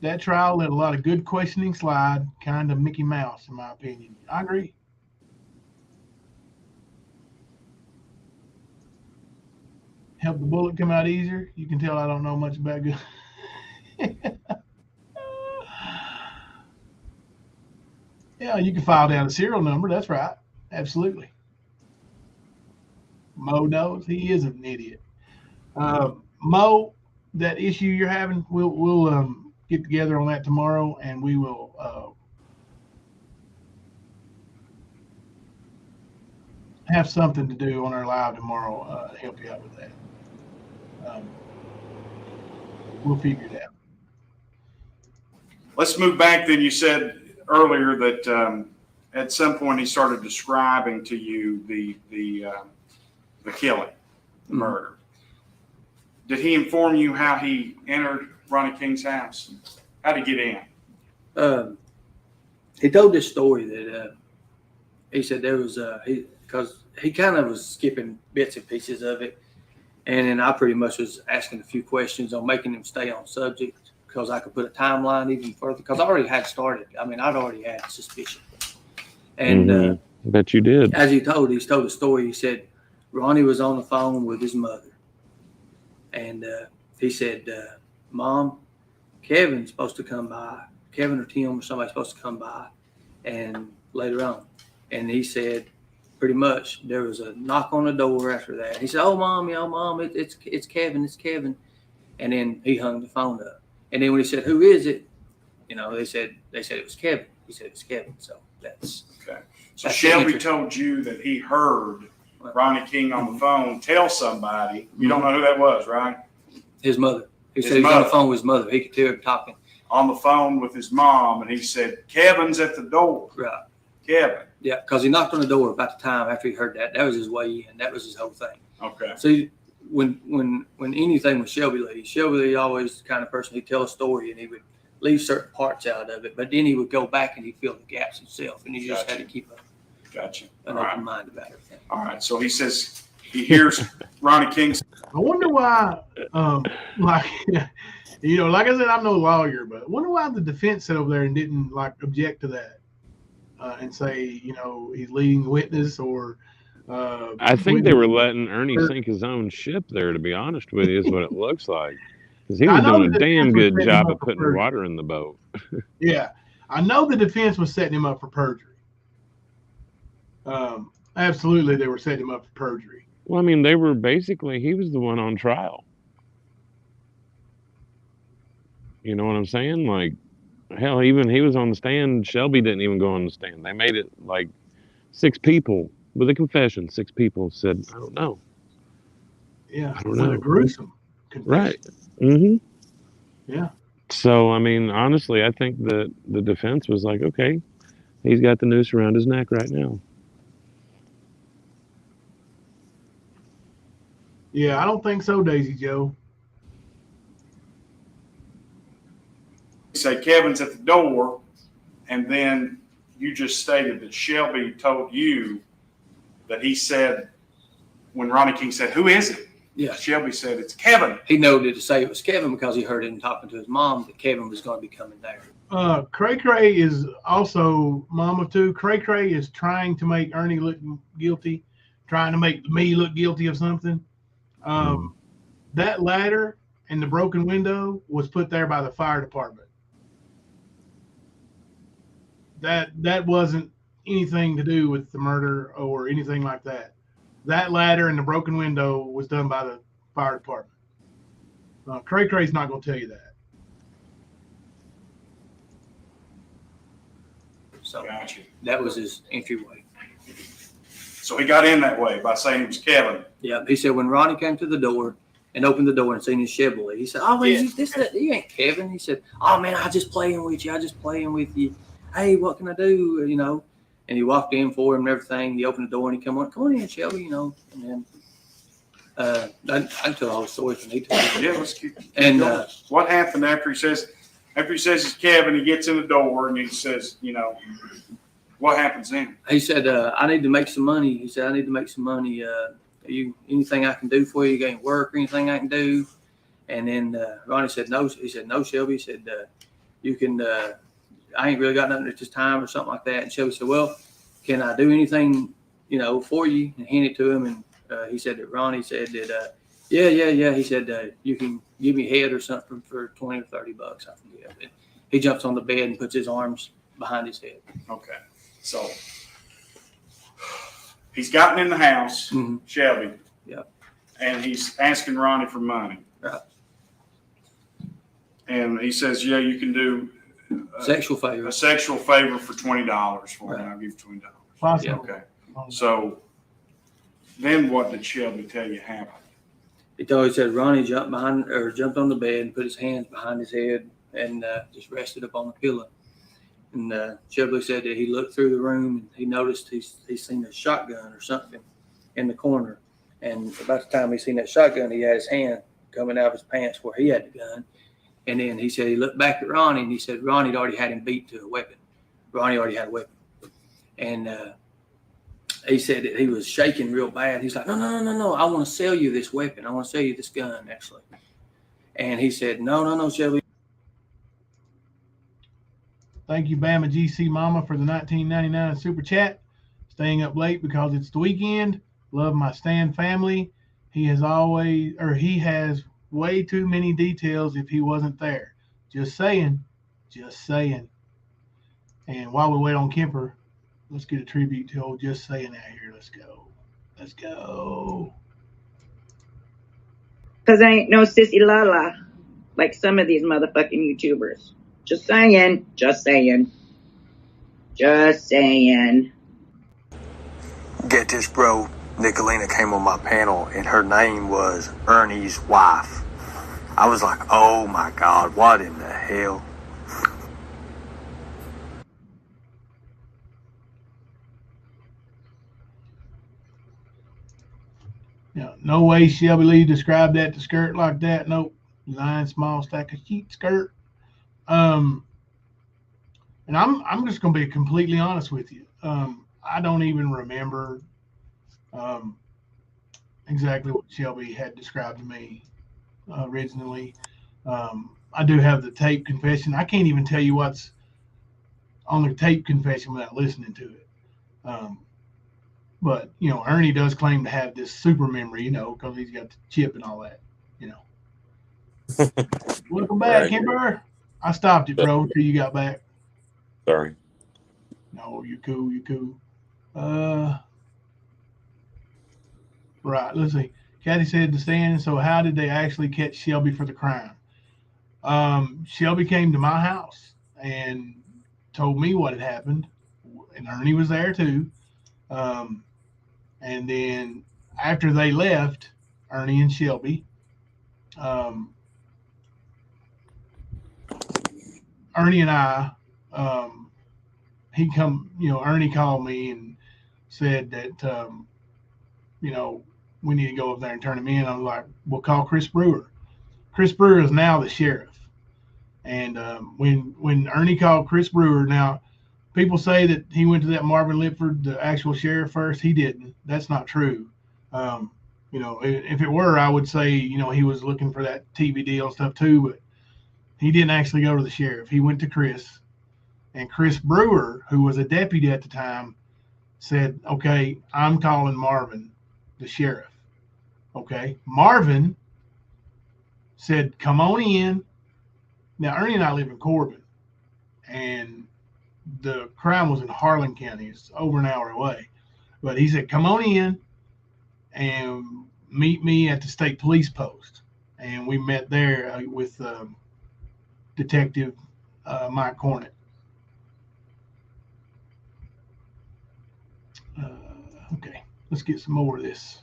That trial let a lot of good questioning slide, kind of Mickey Mouse, in my opinion. I agree. Help the bullet come out easier. You can tell I don't know much about gun. Yeah, you can file down a serial number. That's right. Absolutely. Mo knows. He is an idiot. Mo, that issue you're having, we'll get together on that tomorrow, and we will have something to do on our live tomorrow to help you out with that. We'll figure it out. Let's move back. Then you said earlier that at some point he started describing to you the killing, the murder. Did he inform you how he entered Ronnie King's house? How did he get in? He told this story that he said there was because he kind of was skipping bits and pieces of it, and then I pretty much was asking a few questions on making him stay on subject because I could put a timeline even further because I already had started. I mean, I'd already had suspicion, and bet you did. As he's told the story. He said Ronnie was on the phone with his mother, and he said, "Mom, Kevin's supposed to come by. Kevin or Tim or somebody's supposed to come by, and later on." And he said, pretty much, there was a knock on the door after that. He said, "Oh, Mom, it's Kevin, it's Kevin." And then he hung the phone up. And then when he said, "Who is it?" They said it was Kevin. He said it was Kevin. So that's okay. So Shelby told you that he heard Ronnie King on the phone tell somebody. You don't know who that was, right? His mother. He said he was on the phone with his mother. He could hear him talking. On the phone with his mom, and he said, "Kevin's at the door." Right. Kevin. Yeah, because he knocked on the door about the time after he heard that. That was his way in. That was his whole thing. Okay. So when anything with Shelby Lee always the kind of person he'd tell a story and he would leave certain parts out of it, but then he would go back and he'd fill the gaps himself, and he just had to keep an open mind about everything. All right. So he says he hears Ronnie King. I wonder why, like I said, I'm no lawyer, but I wonder why the defense sat over there and didn't object to that and say, he's leading the witness or I think When- they were letting Ernie sink his own ship there, to be honest with you, is what it looks like. Because he was I know doing a the damn defense was good setting job him of up for putting perjury. water in the boat. Yeah, I know the defense was setting him up for perjury. Absolutely, they were setting him up for perjury. Well, I mean, they were basically, he was the one on trial. You know what I'm saying? Like, hell, even he was on the stand. Shelby didn't even go on the stand. They made it like 6 people with a confession. 6 people said, I don't know. Yeah, I don't with know. a gruesome confession. Right. Mm-hmm. Yeah. So, I mean, honestly, I think that the defense was like, okay, he's got the noose around his neck right now. Yeah, I don't think so, Daisy Joe. You say Kevin's at the door, and then you just stated that Shelby told you that he said, when Ronnie King said, "Who is it?" Yeah. Shelby said, "It's Kevin." He noted to say it was Kevin because he heard him talking to his mom that Kevin was going to be coming there. Cray Cray is also mom of 2. Cray Cray is trying to make Ernie look guilty, trying to make me look guilty of something. That ladder and the broken window was put there by the fire department. That wasn't anything to do with the murder or anything like that. That ladder and the broken window was done by the fire department. Cray Cray's not going to tell you that. So Gotcha. that was his entryway. So he got in that way by saying it was Kevin. Yeah, he said when Ronnie came to the door and opened the door and seen his Chevrolet, he said, "Oh man, you ain't Kevin." He said, "Oh man, I just playing with you. Hey, what can I do?" You know. And he walked in for him and everything. He opened the door and he come on in, Shelby. You know. And then I can tell the whole story if I need to. Yeah, let's keep And going. What happened after he says it's Kevin? He gets in the door and he says, what happens then? he said, "I need to make some money." He said, "I need to make some money. You anything I can do for you? You got any work or anything I can do?" And then Ronnie said, "No." He said, "No, Shelby." He said, "You can. I ain't really got nothing at this time," or something like that. And Shelby said, "Well, can I do anything, for you?" And hand it to him. And he said that Ronnie said that, yeah. He said, "You can give me head or something for $20 or $30. I forget." And he jumps on the bed and puts his arms behind his head. Okay. So he's gotten in the house, Shelby. Yeah. And he's asking Ronnie for money. Right. And he says, "Yeah, you can do Sexual favor. a sexual favor for $20 for me. Right. I'll give you $20." Awesome. Yeah. Okay. So then what did Shelby tell you happened? He said Ronnie jumped on the bed and put his hands behind his head and just rested up on the pillow. And Shelby said that he looked through the room and he noticed he's seen a shotgun or something in the corner. And about the time he seen that shotgun, he had his hand coming out of his pants where he had the gun. And then he said he looked back at Ronnie and he said Ronnie had already had him beat to a weapon. Ronnie already had a weapon. And he said that he was shaking real bad. He's like, no. I want to sell you this weapon. I want to sell you this gun, actually. And he said, no, Shelby. Thank you, Bama GC Mama, for the $19.99 super chat. Staying up late because it's the weekend. Love my Stan family. He has way too many details if he wasn't there. Just saying. And while we wait on Kemper, let's get a tribute to old Just Saying out here. Let's go. Because I ain't no sissy la like some of these motherfucking YouTubers. Just saying. Get this, bro. Nicolina came on my panel and her name was Ernie's wife. I was like, oh my God, what in the hell? Yeah, no way Shelby Lee described that to Skirt like that. Nope. Lying small stack of sheet Skirt. And I'm just gonna be completely honest with you. I don't even remember exactly what Shelby had described to me originally. I do have the tape confession. I can't even tell you what's on the tape confession without listening to it. But, you know, Ernie does claim to have this super memory, you know, because he's got the chip and all that, you know. Welcome back, Right. Kimber. I stopped it, bro, until you got back. Sorry. No, you're cool. You're cool. Right. Let's see. Kathy said the stand. So how did they actually catch Shelby for the crime? Shelby came to my house and told me what had happened, and Ernie was there too. And then after they left, Ernie and Shelby, Ernie and I, Ernie called me and said that, you know, we need to go up there and turn him in. I was like, we'll call Chris Brewer. Chris Brewer is now the sheriff. And when Ernie called Chris Brewer, now people say that he went to that Marvin Lipford, the actual sheriff, first. He didn't. That's not true. You know, if it were, I would say, you know, he was looking for that TV deal and stuff too, but he didn't actually go to the sheriff. He went to Chris. And Chris Brewer, who was a deputy at the time, said, okay, I'm calling Marvin, the sheriff. Okay. Marvin said, come on in. Now, Ernie and I live in Corbin, and the crime was in Harlan County. It's over an hour away. But he said, come on in and meet me at the state police post. And we met there with Detective Mike Cornett. Okay, let's get some more of this.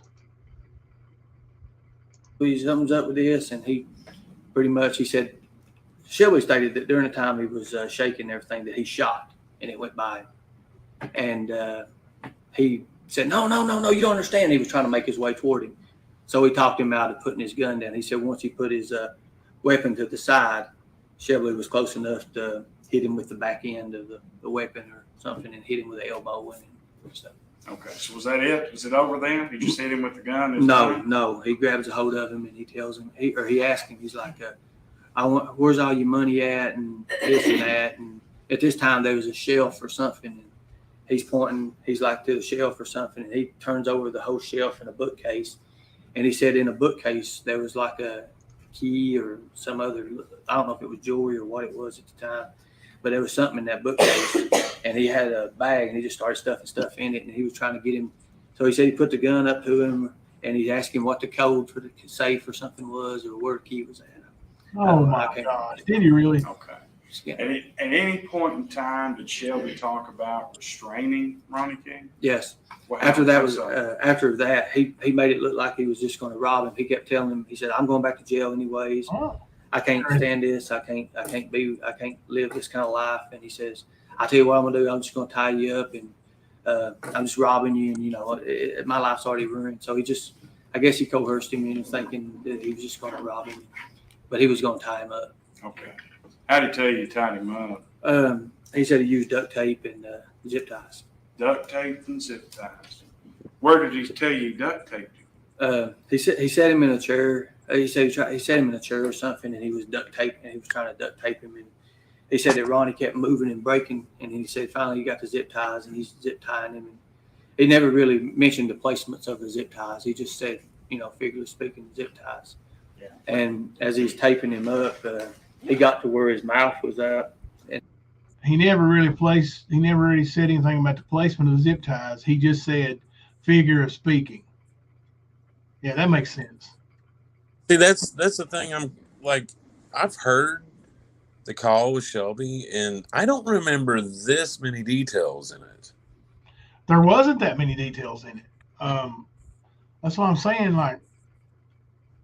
He sums up with this, and he pretty much, he said, Shelby stated that during the time he was shaking everything that he shot, and it went by. And he said, no, you don't understand. He was trying to make his way toward him. So he talked him out of putting his gun down. He said once he put his weapon to the side, Shelby was close enough to hit him with the back end of the weapon or something and hit him with the elbow and stuff. Okay, so was that it? Was it over then? He just hit him with the gun? No. He grabs a hold of him and he tells him, he asks him, he's like, where's all your money at and this and that. And at this time there was a shelf or something. And he's pointing, he's like to the shelf or something. And he turns over the whole shelf in a bookcase. And he said in a bookcase there was like a key or some other, I don't know if it was jewelry or what it was at the time, but there was something in that bookcase. And he had a bag and he just started stuffing stuff in it. And he was trying to get him. So he said he put the gun up to him and he asked him what the code for the safe or something was or where the key was at. Oh my gosh. Did you really? Okay. At any point in time, did Shelby talk about restraining Ronnie King? Yes. What After happened? that, he made it look like he was just going to rob him. He kept telling him, he said, I'm going back to jail anyways. Oh. I can't stand this. I can't live this kind of life. And he says, I tell you what I'm going to do. I'm just going to tie you up and I'm just robbing you. And, you know, my life's already ruined. So I guess he coerced him into thinking that he was just going to rob him. But he was going to tie him up. Okay. How did he tell you tied him up? He said he used duct tape and zip ties. Duct tape and zip ties. Where did he tell you duct taped him? He set him in a chair. He said he set him in a chair or something, and he was duct taping. And he was trying to duct tape him, and he said that Ronnie kept moving and breaking, and he said finally he got the zip ties, and he's zip tying him. And he never really mentioned the placements of the zip ties. He just said, you know, figuratively speaking, zip ties. Yeah. And as he's taping him up, he got to where his mouth was at. And he never really said anything about the placement of the zip ties. He just said figure of speaking. Yeah, that makes sense. See, that's the thing. I'm like, I've heard the call with Shelby, and I don't remember this many details in it. There wasn't that many details in it. That's what I'm saying. Like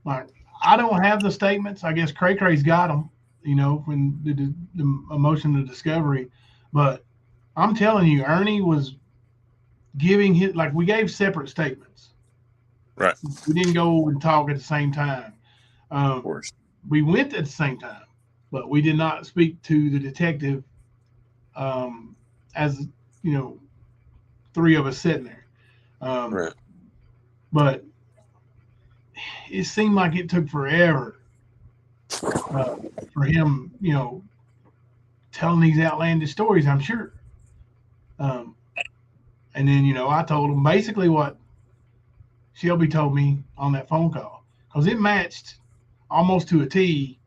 I don't have the statements. I guess Cray Cray's got them, you know, when the emotion of discovery. But I'm telling you, Ernie was giving we gave separate statements. Right. We didn't go and talk at the same time. Of course. We went at the same time, but we did not speak to the detective as, you know, three of us sitting there. Right. But it seemed like it took forever for him, you know, telling these outlandish stories, I'm sure. And then, I told him basically what Shelby told me on that phone call, because it matched almost to a T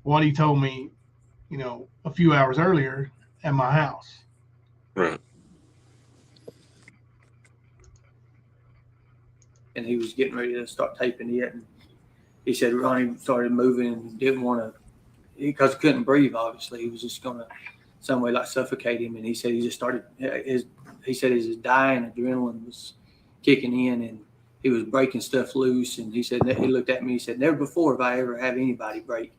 what he told me, a few hours earlier at my house. Right. And he was getting ready to start taping it. And he said Ronnie started moving and didn't want to, because he couldn't breathe, obviously. He was just going to some way like suffocate him. And he said he just started, he said his dying adrenaline was kicking in and he was breaking stuff loose. And he said, he looked at me, he said, never before have I ever had anybody break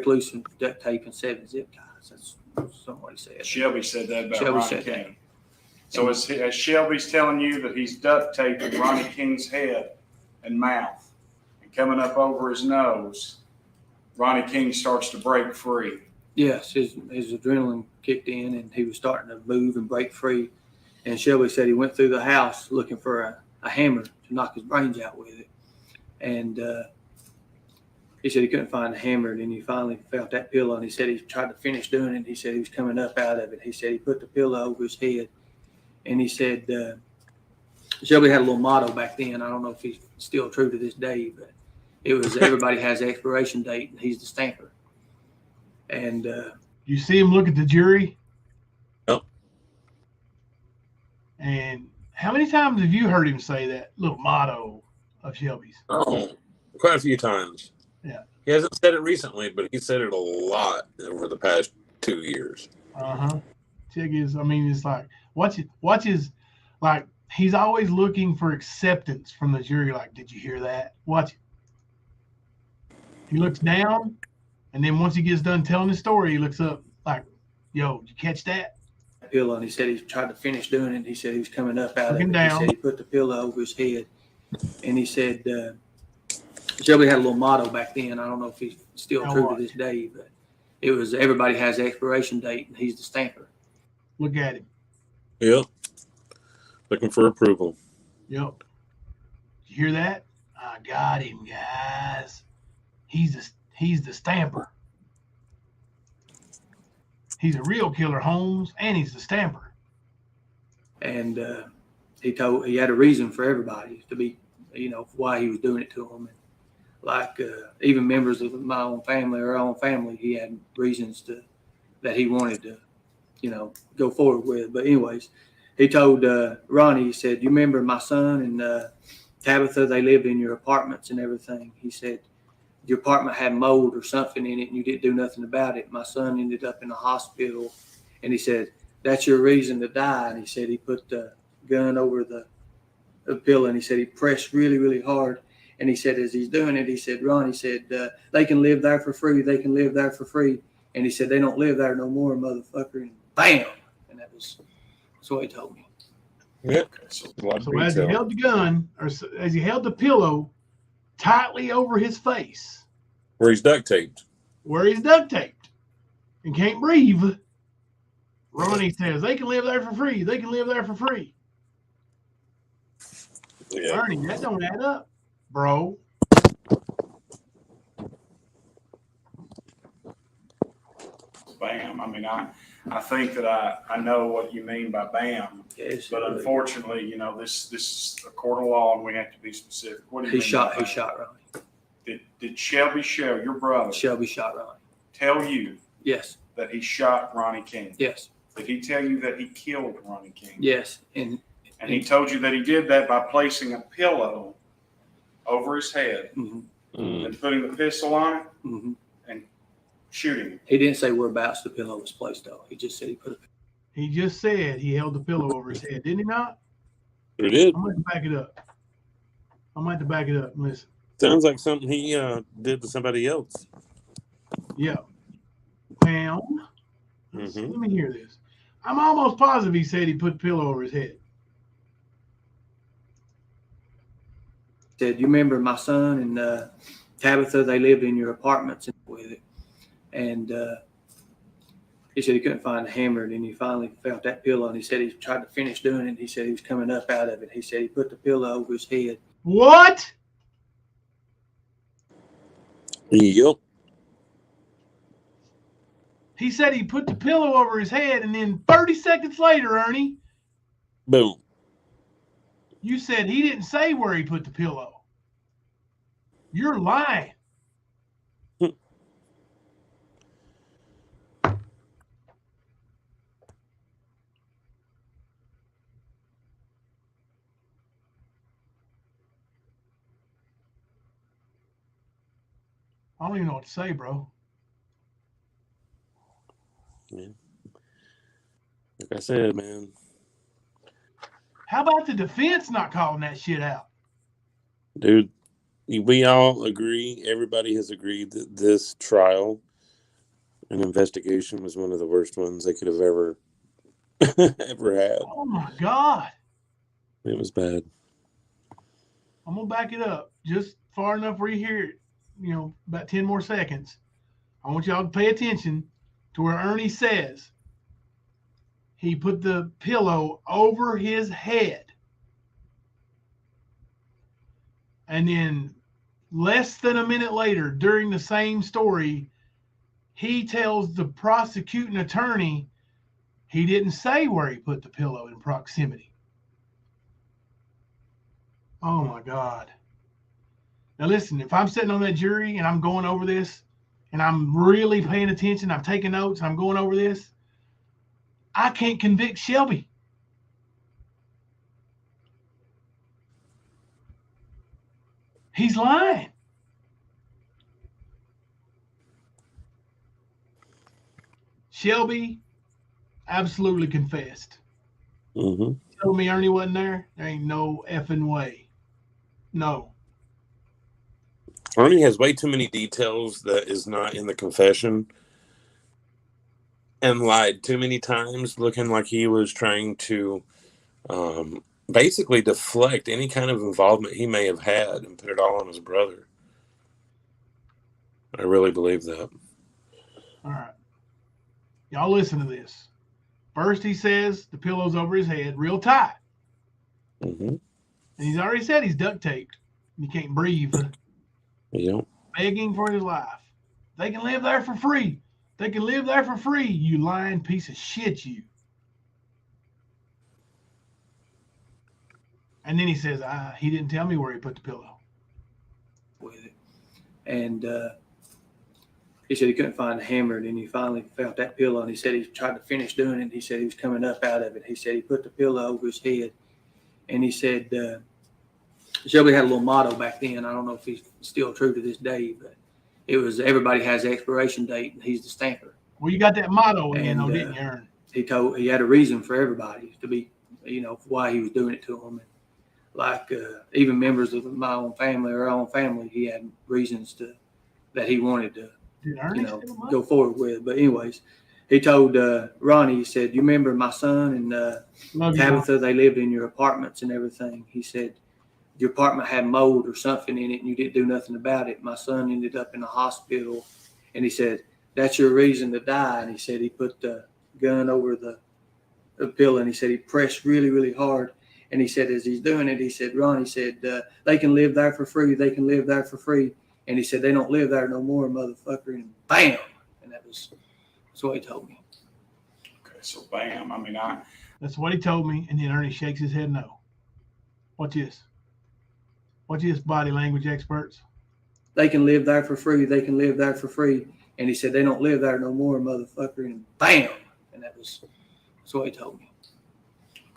loose and duct tape and 7 zip ties. That's somebody said. Shelby said that about Shelby Ronnie said King. that. So as Shelby's telling you that he's duct taping Ronnie King's head and mouth and coming up over his nose, Ronnie King starts to break free. Yes, his adrenaline kicked in and he was starting to move and break free. And Shelby said he went through the house looking for a hammer to knock his brains out with it. And he said he couldn't find a hammer. And then he finally felt that pillow and he said he tried to finish doing it. He said he was coming up out of it. He said he put the pillow over his head. And he said Shelby had a little motto back then. I don't know if he's still true to this day, but it was everybody has the expiration date and he's the stamper. And you see him look at the jury? Yep. And how many times have you heard him say that little motto of Shelby's? Oh, quite a few times. Yeah. He hasn't said it recently, but he said it a lot over the past 2 years. Check his, it's like, watch his, like, he's always looking for acceptance from the jury. Like, did you hear that? Watch it. He looks down, and then once he gets done telling his story, he looks up like, yo, did you catch that? Pillow, and he said he tried to finish doing it. He said he was coming up out Looking of it. down. He said he put the pillow over his head. And he said Shelby had a little motto back then. I don't know if he's still true to this day, but it was everybody has the expiration date and he's the stamper. Look at him. Yep. Looking for approval. Yep. You hear that? I got him, guys. He's the stamper. He's a real killer, Holmes, and he's the stamper. And he had a reason for everybody to be, why he was doing it to them. And like even members of my own family or our own family, he had reasons that he wanted to, go forward with. But anyways, he told Ronnie, he said, you remember my son and Tabitha, they lived in your apartments and everything. He said, your apartment had mold or something in it and you didn't do nothing about it. My son ended up in the hospital. And he said, that's your reason to die. And he said he put the gun over the pillow and he said he pressed really, really hard. And he said, as he's doing it, he said, Ronnie said, they can live there for free. They can live there for free. And he said, they don't live there no more, motherfucker. And bam. And that's what he told me. Yeah. So as he held the gun, or as he held the pillow tightly over his face, where he's duct taped, and can't breathe, Ronnie says, they can live there for free. They can live there for free. Yeah. Ernie, that don't add up, bro. Bam. I think that I know what you mean by bam. Yes, but unfortunately, this is a court of law and we have to be specific. What do you mean? He shot Ronnie. Did Shelby Shell, your brother, Shelby shot Ronnie, tell you yes, that he shot Ronnie King? Yes. Did he tell you that he killed Ronnie King? Yes. And he told you that he did that by placing a pillow over his head and putting the pistol on it and shooting him. He didn't say whereabouts the pillow was placed, though. He just said He just said he held the pillow over his head, didn't he not? He did. I'm going to back it up. Listen. Sounds like something he did to somebody else. Yeah. Well, let me hear this. I'm almost positive he said he put the pillow over his head. Said, you remember my son and Tabitha, they lived in your apartments with it. And he said he couldn't find a hammer. And then he finally felt that pillow and he said he tried to finish doing it. He said he was coming up out of it. He said he put the pillow over his head. What? Yep. He said he put the pillow over his head, and then 30 seconds later, Ernie, Boom. You said he didn't say where he put the pillow. You're lying. I don't even know what to say, bro. Yeah. Like I said, man. How about the defense not calling that shit out? Dude, we all agree, everybody has agreed that this trial and investigation was one of the worst ones they could have ever had. Oh my God. It was bad. I'm going to back it up just far enough where you hear it, about 10 more seconds. I want y'all to pay attention to where Ernie says he put the pillow over his head. And then less than a minute later, during the same story, he tells the prosecuting attorney he didn't say where he put the pillow in proximity. Oh my God. Now listen, if I'm sitting on that jury and I'm going over this and I'm really paying attention, I'm taking notes, and I'm going over this, I can't convict Shelby. He's lying. Shelby absolutely confessed. Mm-hmm. Told me Ernie wasn't there. There ain't no effing way. No. Ernie has way too many details that is not in the confession and lied too many times, looking like he was trying to basically deflect any kind of involvement he may have had and put it all on his brother. I really believe that. All right. Y'all listen to this. First, he says the pillow's over his head, real tight. Mm-hmm. And he's already said he's duct taped. He can't breathe. Yep. Begging for his life. They can live there for free. They can live there for free, you lying piece of shit, you. And then he says, he didn't tell me where he put the pillow. With it. And he said he couldn't find the hammer, and then he finally found that pillow, and he said he tried to finish doing it. He said he was coming up out of it. He said he put the pillow over his head, and he said Shelby had a little motto back then. I don't know if he's still true to this day, but it was everybody has the expiration date, and he's the stamper. Well, you got that motto in, though, didn't you, Aaron? He had a reason for everybody to be, why he was doing it to them. And like even members of my own family or our own family, he had reasons that he wanted to, go forward with. But anyways, he told Ronnie, he said, "You remember my son and Tabitha? They lived in your apartments and everything." He said, "Your apartment had mold or something in it, and you didn't do nothing about it. My son ended up in the hospital." And he said, "That's your reason to die." And he said he put the gun over the pillow, and he said he pressed really, really hard. And he said as he's doing it, he said, "Ronnie said, they can live there for free. They can live there for free." And he said, "They don't live there no more, motherfucker." And bam. And that's what he told me. Okay, so bam. I mean, That's what he told me. And then Ernie shakes his head no. Watch this. Watch this, body language experts. They can live there for free. They can live there for free. And he said, "They don't live there no more, motherfucker." And bam. And that's what he told me.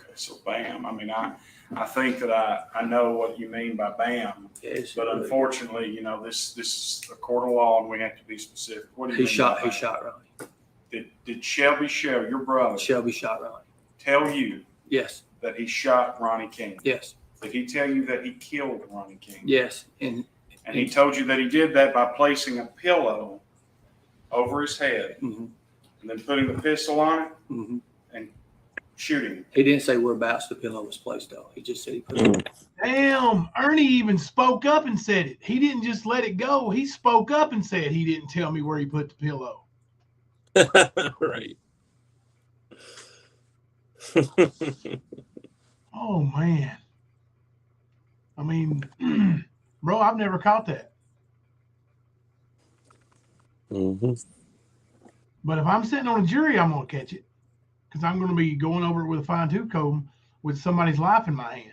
Okay, so bam. I mean, I think that I know what you mean by bam. Yes, but unfortunately, this is a court of law, and we have to be specific. What do you mean? He shot Ronnie. Did Shelby Shell, your brother? Shelby shot Ronnie. Tell you? Yes. That he shot Ronnie King? Yes. Did he tell you that he killed Ronnie King? Yes. And he told you that he did that by placing a pillow over his head, mm-hmm. and then putting the pistol on it, mm-hmm. and shooting. He didn't say whereabouts the pillow was placed, though. He just said he put it. Damn, Ernie even spoke up and said it. He didn't just let it go. He spoke up and said he didn't tell me where he put the pillow. Right. Oh, man. I mean, bro, I've never caught that. Mm-hmm. But if I'm sitting on a jury, I'm going to catch it. Because I'm going to be going over it with a fine-tooth comb with somebody's life in my hand.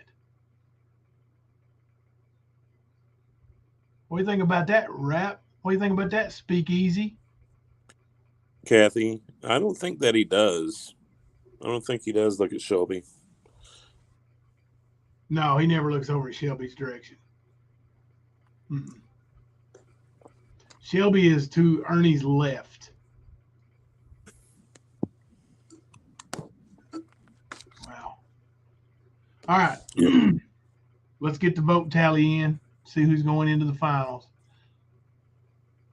What do you think about that, Rap? What do you think about that, Speakeasy? Kathy, I don't think that he does. I don't think he does look at Shelby. No, he never looks over at Shelby's direction. Mm-mm. Shelby is to Ernie's left. Wow. All right. Yep. Let's get the vote tally in, see who's going into the finals.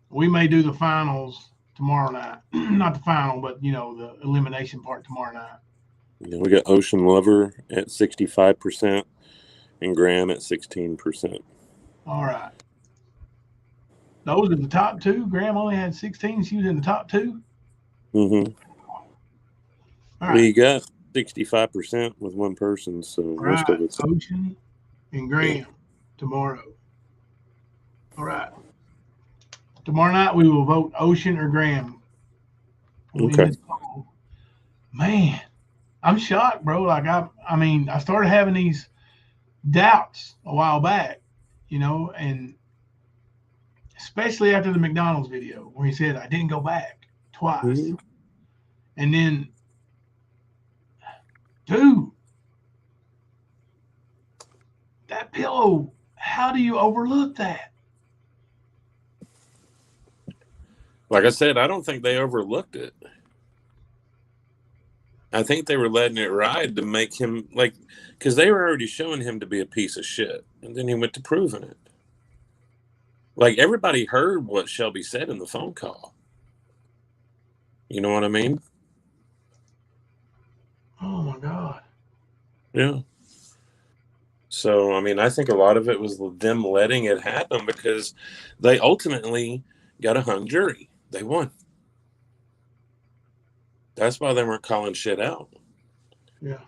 We may do the finals tomorrow night. Not the final, but, you know, the elimination part tomorrow night. Yeah, we got Ocean Lover at 65% and Graham at 16%. All right. Those are the top two. Graham only had 16. She was in the top two. Mm-hmm. All right. We got 65% with one person, so most of it's Ocean and Graham tomorrow. All right. Tomorrow night we will vote Ocean or Graham. Okay. Man, I'm shocked, bro. Like I mean, I started having these doubts a while back, you know, and especially after the McDonald's video where he said I didn't go back twice. Mm-hmm. And then, dude, that pillow, how do you overlook that? Like I said, I don't think they overlooked it. I think they were letting it ride to make him, like, because they were already showing him to be a piece of shit. And then he went to proving it. Like, everybody heard what Shelby said in the phone call. You know what I mean? Oh, my God. Yeah. So, I mean, I think a lot of it was them letting it happen because they ultimately got a hung jury. They won. That's why they weren't calling shit out. Yeah.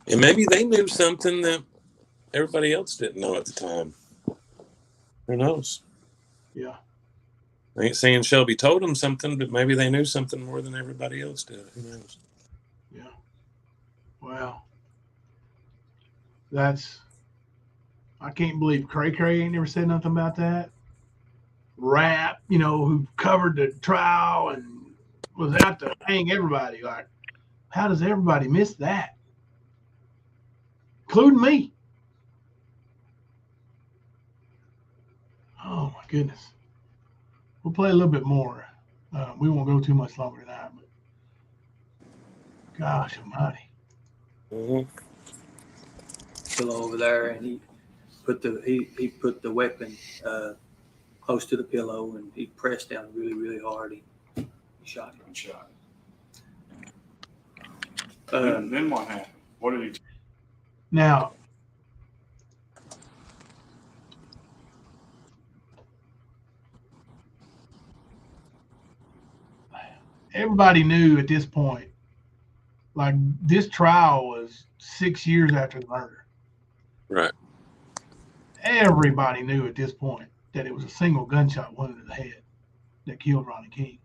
And maybe they knew something that everybody else didn't know at the time. Who knows? Yeah. I ain't saying Shelby told them something, but maybe they knew something more than everybody else did. Who knows? Yeah. Wow. I can't believe Cray Cray ain't never said nothing about that. Rap, you know, who covered the trial and was out to hang everybody. Like, how does everybody miss that? Including me. Oh, my goodness. We'll play a little bit more. We won't go too much longer tonight, but gosh almighty. Mm-hmm. Pillow over there, and he put the weapon close to the pillow, and he pressed down really, really hard. He shot him. Then what happened? What did he do? Now, everybody knew at this point, like, this trial was 6 years after the murder. Right. Everybody knew at this point that it was a single gunshot wound to the head that killed Ronnie King.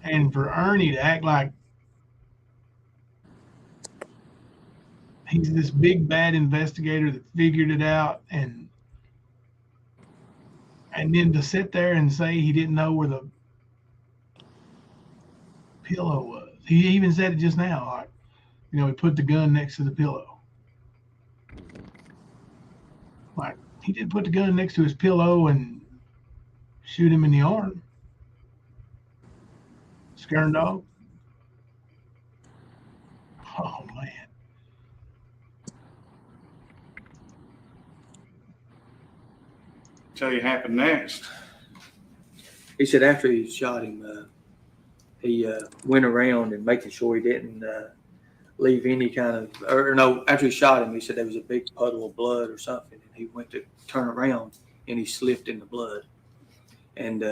And for Ernie to act like he's this big bad investigator that figured it out, and then to sit there and say he didn't know where the pillow was. He even said it just now, like, you know, he put the gun next to the pillow. Like, he didn't put the gun next to his pillow and shoot him in the arm. Skern dog. Oh, man. Tell you happened next. He said after he shot him, he went around and making sure he didn't leave any kind of, or no, after he shot him, he said there was a big puddle of blood or something, and he went to turn around and he slipped in the blood. And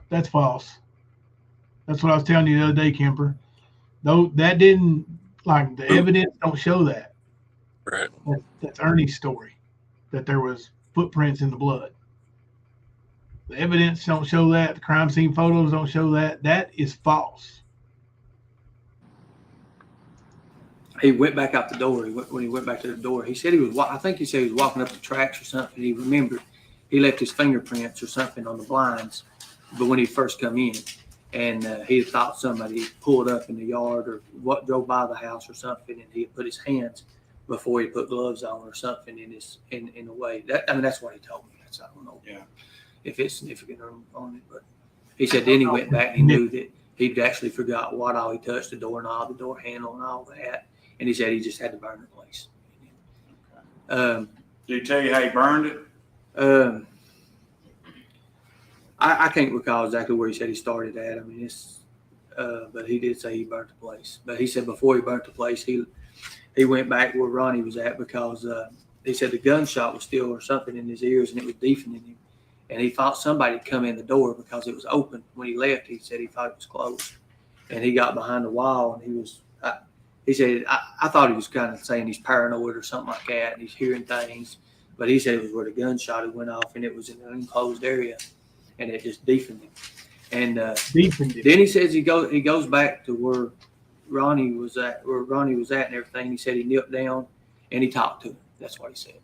that's false. That's what I was telling you the other day, Kemper. Though that didn't, like, the evidence don't show that. Right. That's Ernie's story, that there was footprints in the blood. The evidence don't show that. The crime scene photos don't show that. That is false. he went back out the door. When he went back to the door, he said he was. I think he said he was walking up the tracks or something. He remembered he left his fingerprints or something on the blinds, but when he first come in, and he thought somebody pulled up in the yard or what drove by the house or something, and he put his hands before he put gloves on or something in a way. That's what he told me. I don't know if it's significant on it, but he said then he went back and he knew that he'd actually forgot what all he touched, the doorknob, the door handle, and all that. And he said he just had to burn the place. Did he tell you how he burned it? I can't recall exactly where he said he started at. I mean, but he did say he burnt the place. But he said before he burnt the place, he went back where Ronnie was at because he said the gunshot was still or something in his ears and it was deafening him. And he thought somebody had come in the door because it was open. When he left, he said he thought it was closed. And he got behind the wall and he said, I thought he was kind of saying he's paranoid or something like that and he's hearing things. But he said it was where the gunshot had went off and it was in an enclosed area and it just deafened him. And then he says he goes back to where Ronnie was at and everything. He said he knelt down and he talked to him. That's what he said.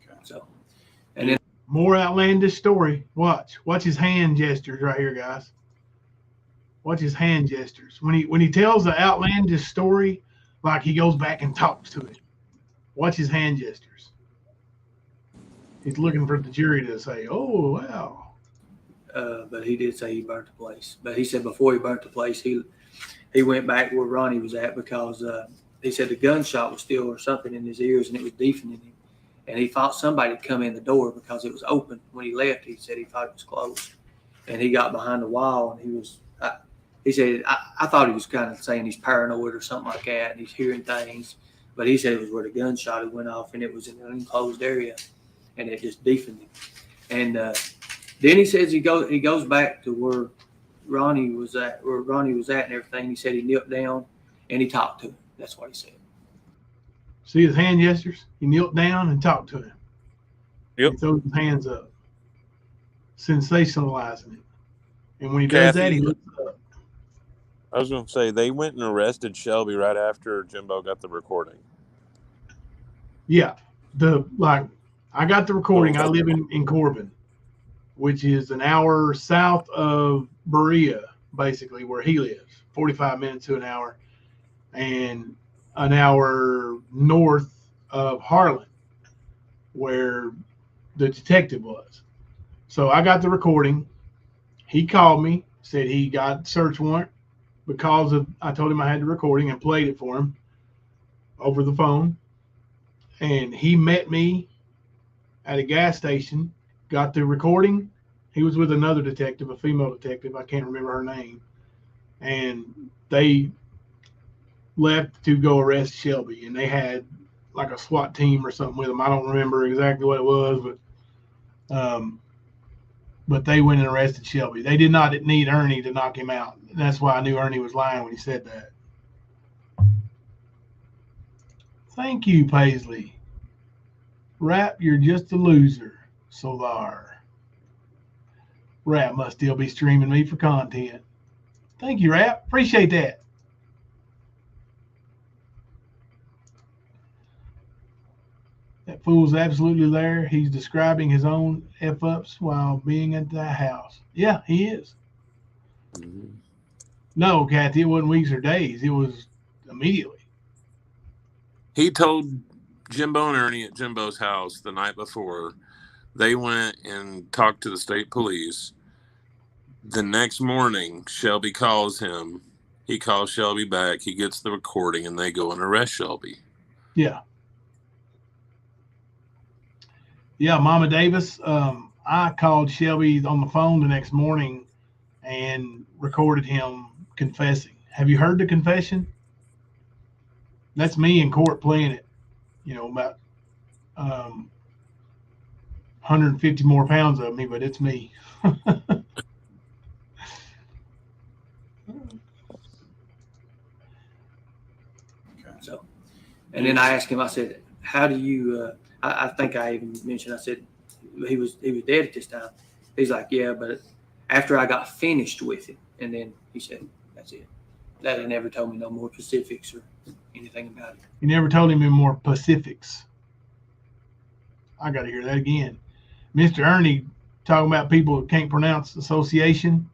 Okay. So, and then more outlandish story. Watch his hand gestures right here, guys. Watch his hand gestures. When he tells the outlandish story, like he goes back and talks to it. Watch his hand gestures. He's looking for the jury to say, "Oh, wow." But he did say he burnt the place. But he said before he burnt the place, he went back where Ronnie was at because he said the gunshot was still or something in his ears and it was deafening him. And he thought somebody had come in the door because it was open. When he left, he said he thought it was closed. And he got behind the wall and he said, I thought he was kind of saying he's paranoid or something like that and he's hearing things. But he said it was where the gunshot had went off and it was in an enclosed area and it just deafened him. And then he says he goes back to where Ronnie was at and everything. He said he knelt down and he talked to him. That's what he said. See his hand gestures? He knelt down and talked to him. Yep. He throws his hands up, sensationalizing it. And when he does that, he looks up. I was going to say, they went and arrested Shelby right after Jimbo got the recording. Yeah. I got the recording. I live in Corbin, which is an hour south of Berea, basically, where he lives. 45 minutes to an hour. And an hour north of Harlan, where the detective was. So I got the recording. He called me, said he got search warrant because I told him I had the recording and played it for him over the phone. And he met me at a gas station, got the recording. He was with another detective, a female detective. I can't remember her name. And they left to go arrest Shelby. And they had like a SWAT team or something with them. I don't remember exactly what it was, but they went and arrested Shelby. They did not need Ernie to knock him out. That's why I knew Ernie was lying when he said that. Thank you, Paisley. Rap, you're just a loser. Solar. Rap must still be streaming me for content. Thank you, Rap. Appreciate that. That fool's absolutely there. He's describing his own F-ups while being at the house. Yeah, he is. Mm-hmm. No, Kathy, it wasn't weeks or days. It was immediately. He told Jimbo and Ernie at Jimbo's house the night before. They went and talked to the state police. The next morning, Shelby calls him. He calls Shelby back. He gets the recording, and they go and arrest Shelby. Yeah. Yeah, Mama Davis. I called Shelby on the phone the next morning and recorded him confessing. Have you heard the confession? That's me in court playing it. You know, about 150 more pounds of me, but it's me. So, and then I asked him, I said, how do you, I think I even mentioned, I said, he was dead at this time. He's like, yeah, but after I got finished with it, and then he said, that's it. That he never told me no more specifics or anything about it. You never told him in more specifics. I got to hear that again. Mr. Ernie talking about people who can't pronounce association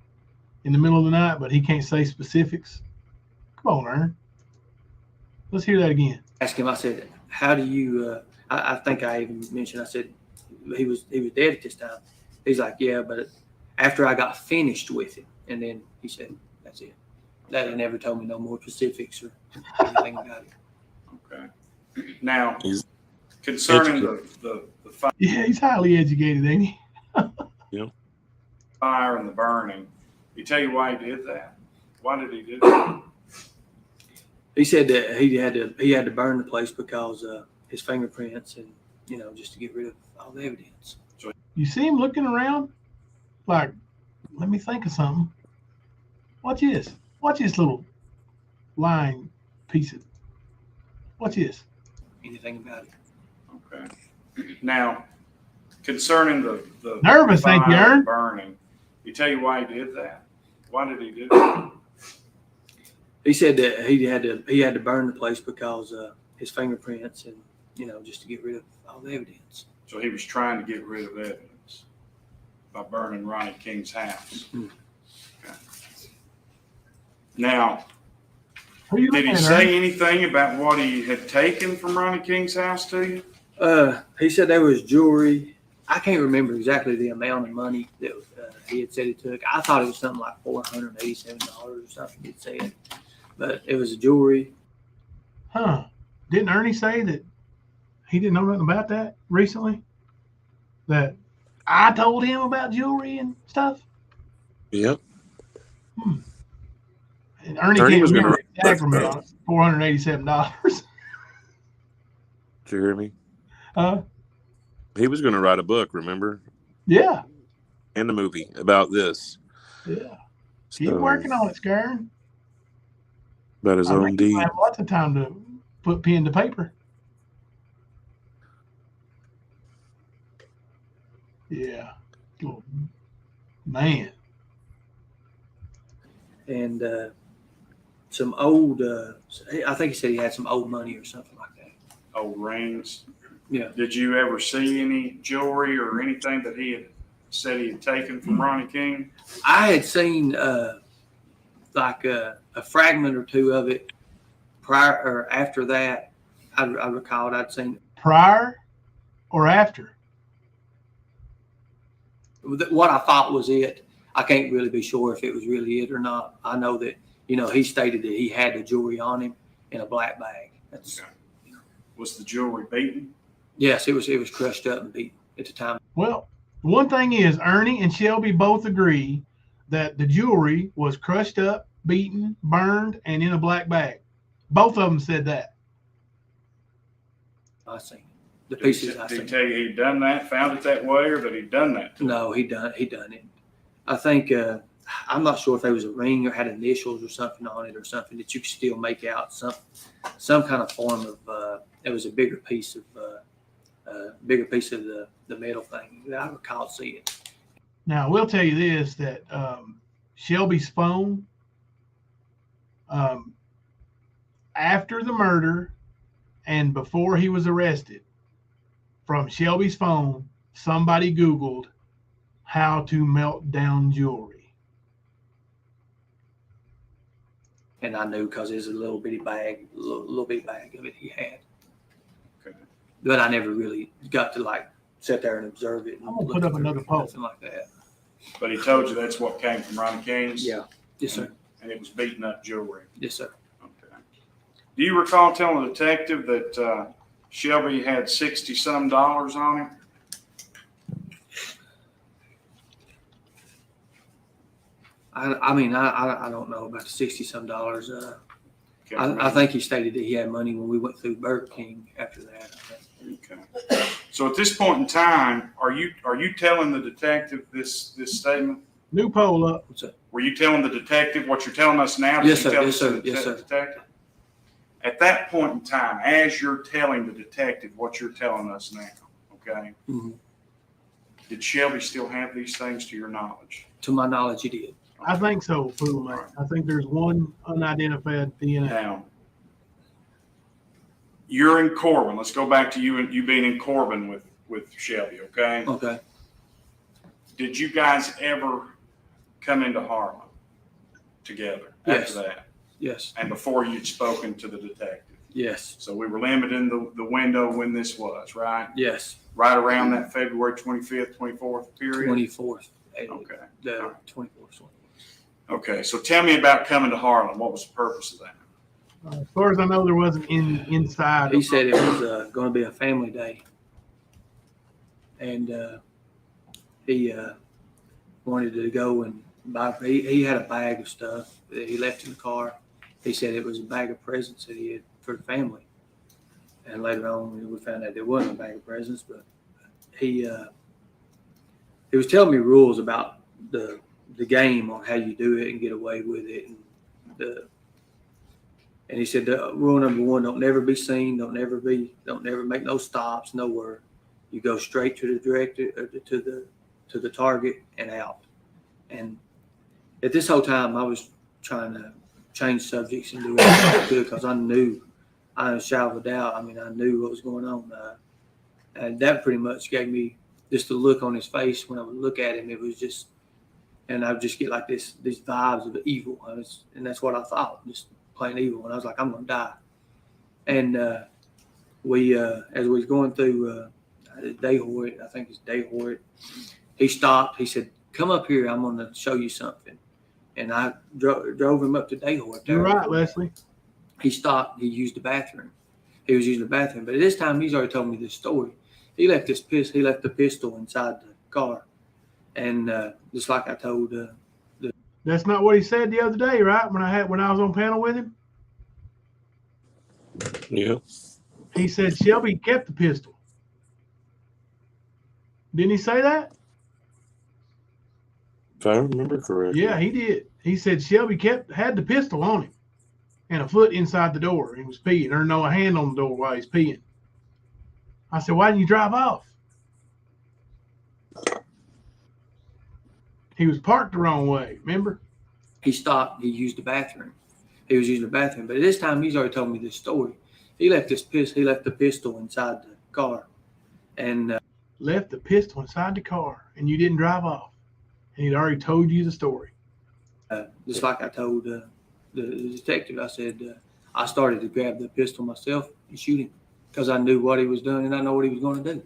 in the middle of the night, but he can't say specifics. Come on, Ern. Let's hear that again. Asked him, I said, how do you, I think I even mentioned, I said, he was dead at this time. He's like, yeah, but after I got finished with him, and then he said, that's it. That he never told me no more specifics or anything about it. Okay. Now, concerning the Yeah, he's highly educated, ain't he? Yep. fire and the burning, he tell you why he did that? Why did he do that? He said that he had to burn the place because his fingerprints and, you know, just to get rid of all the evidence. You see him looking around like, let me think of something. Watch this. Watch this little line piece of. Watch this. Anything about it. Okay. Now, concerning the Nervous, fire ain't you, and Ern? burning, he tell you why he did that? Why did he do that? He said that he had to burn the place because his fingerprints and, you know, just to get rid of all the evidence. So he was trying to get rid of evidence by burning Ronnie King's house. Hmm. Okay. Now, Who you did he looking at, say Ern? anything about what he had taken from Ronnie King's house to you? He said there was jewelry. I can't remember exactly the amount of money that he had said he took. I thought it was something like $487 or something he said, but it was jewelry. Huh. Didn't Ernie say that he didn't know nothing about that recently? That I told him about jewelry and stuff? Yep. And Ernie Ernie can't was gonna remember the exact write- amount. $487. Did you hear me? Huh? He was going to write a book, remember? Yeah. And a movie about this. Yeah. Keep So, working on it, Skern. about his I own think he'll deed. have lots of time to put pen to paper. Yeah. Oh, man. And some old, I think he said he had some old money or something like that. Old rings. Yeah. Did you ever see any jewelry or anything that he had said he had taken from Ronnie King? I had seen like a fragment or two of it prior or after that. I recalled I'd seen Prior or after? what I thought was it. I can't really be sure if it was really it or not. I know that, you know, he stated that he had the jewelry on him in a black bag. That's Okay. Was the jewelry beaten? Yes, it was crushed up and beaten at the time. Well, one thing is Ernie and Shelby both agree that the jewelry was crushed up, beaten, burned, and in a black bag. Both of them said that. I seen the pieces. I Did he seen. tell you he'd done that, found it that way, or that he'd done that? No, he done it. I think I'm not sure if there was a ring or had initials or something on it or something that you could still make out some kind of form of. It was a bigger piece of the metal thing that I recall seeing. Now, I will tell you this, that Shelby's phone, after the murder and before he was arrested, from Shelby's phone, somebody Googled how to melt down jewelry. And I knew because there's a little bitty bag of it he had. Okay. But I never really got to like sit there and observe it. And I'm gonna look put up through another it, poll. Nothing like that. But he told you that's what came from Ronnie King's? Yeah. Yes, sir. And it was beaten up jewelry. Yes, sir. Okay. Do you recall telling the detective that Shelby had $60-some on him? I mean, I don't know about the $60-some. Okay. I think he stated that he had money when we went through Burger King after that. Okay. So at this point in time, are you telling the detective this statement? New poll up. What's that? Were you telling the detective what you're telling us now? Yes, Did you sir. tell Yes, us sir. to the Yes, sir. detective? At that point in time, as you're telling the detective what you're telling us now, okay? Mm-hmm. Did Shelby still have these things to your knowledge? To my knowledge, he did. I think so, Fool Man. I think there's one unidentified DNA. Now, you're in Corbin. Let's go back to you being in Corbin with Shelby, okay? Okay. Did you guys ever come into Harlem together Yes. after that? Yes. And before you'd spoken to the detective? Yes. So we were limited in the window when this was, right? Yes. Right around that February 25th, 24th period? 24th. Okay. The 24th. Okay, so tell me about coming to Harlem. What was the purpose of that? As far as I know, there wasn't inside. He said it was going to be a family day. And he wanted to go and buy, he had a bag of stuff that he left in the car. He said it was a bag of presents that he had for the family. And later on, we found out there wasn't a bag of presents, but he was telling me rules about the game on how you do it and get away with it. And he said, rule number one, don't never be seen, don't never make no stops, nowhere. You go straight to the director, to the target and out. And at this whole time, I was trying to change subjects and do everything I could because I knew, I was shouted out. I mean, I knew what was going on. And that pretty much gave me just the look on his face when I would look at him. It was just, and I would just get like these vibes of evil. And that's what I thought, just plain evil. And I was like, I'm going to die. And as we was going through Dayhoyt, I think it's Dayhoyt, he stopped. He said, come up here. I'm going to show you something. And I drove him up to Dayhoyt. You're right, Leslie. He stopped. He used the bathroom. He was using the bathroom. But at this time, he's already told me this story. He left the pistol inside the car. And just like I told that's not what he said the other day, right? When I was on panel with him. Yeah. He said Shelby kept the pistol. Didn't he say that? If I remember correctly. Yeah, he did. He said Shelby had the pistol on him and a foot inside the door. He was peeing, or no, a hand on the door while he's peeing. I said, why didn't you drive off? He was parked the wrong way, remember? He stopped. He used the bathroom. He was using the bathroom. But at this time, he's already told me this story. He left the pistol inside the car. And left the pistol inside the car, and you didn't drive off. And he'd already told you the story. Just like I told the detective, I said, I started to grab the pistol myself and shoot him because I knew what he was doing and I know what he was going to do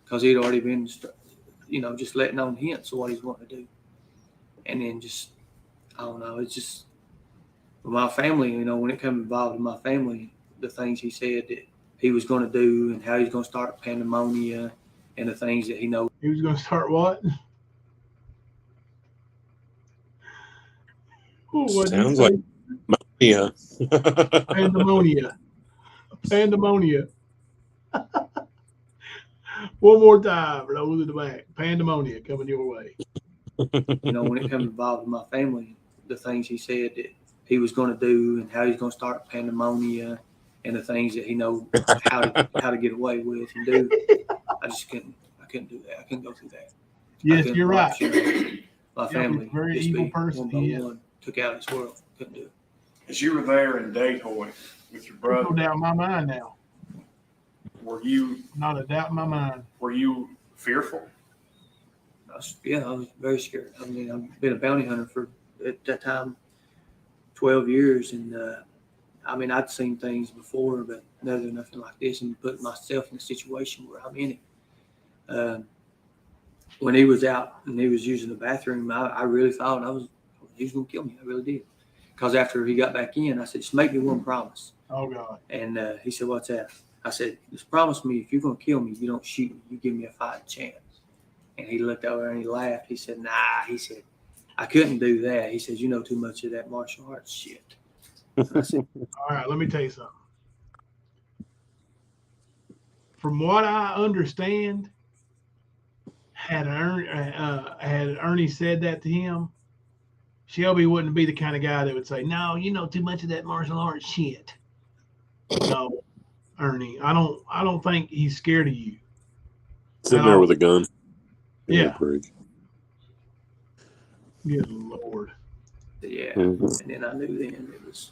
because he'd already been, just letting on hints of what he's wanting to do. And then just, I don't know, it's just with my family, when it comes involved in my family, the things he said that he was going to do and how he's going to start pandemonium and the things that he knows. He was going to start what? Oh, sounds like mania. Pandemonia. Pandemonia. One more time, roll to the back. Pandemonia coming your way. When it comes involved in my family, the things he said that he was going to do and how he's going to start pandemonium and the things that he knows how to get away with and do. I couldn't do that. I couldn't go through that. Yes, you're right. My family, he's a very evil person. One took out his world. Couldn't do it. As you were there in Dayhoyt with your brother, no doubt in my mind now. Were you not a doubt in my mind? Were you fearful? I was very scared. I mean, I've been a bounty hunter for at that time 12 years, and I'd seen things before, but nothing like this, and put myself in a situation where I'm in it. When he was out and he was using the bathroom, I really thought he was going to kill me. I really did. Because after he got back in, I said, just make me one promise. Oh, God. And he said, what's that? I said, just promise me if you're going to kill me, you don't shoot me. You give me a fighting chance. And he looked over and he laughed. He said, nah. He said, I couldn't do that. He says, you know too much of that martial arts shit. I said, all right, let me tell you something. From what I understand, had Ernie said that to him, Shelby wouldn't be the kind of guy that would say, no, you know too much of that martial arts shit. No, Ernie, I don't think he's scared of you. Sitting there with a gun. Yeah. Good Lord. Yeah. Mm-hmm. And then I knew then it was.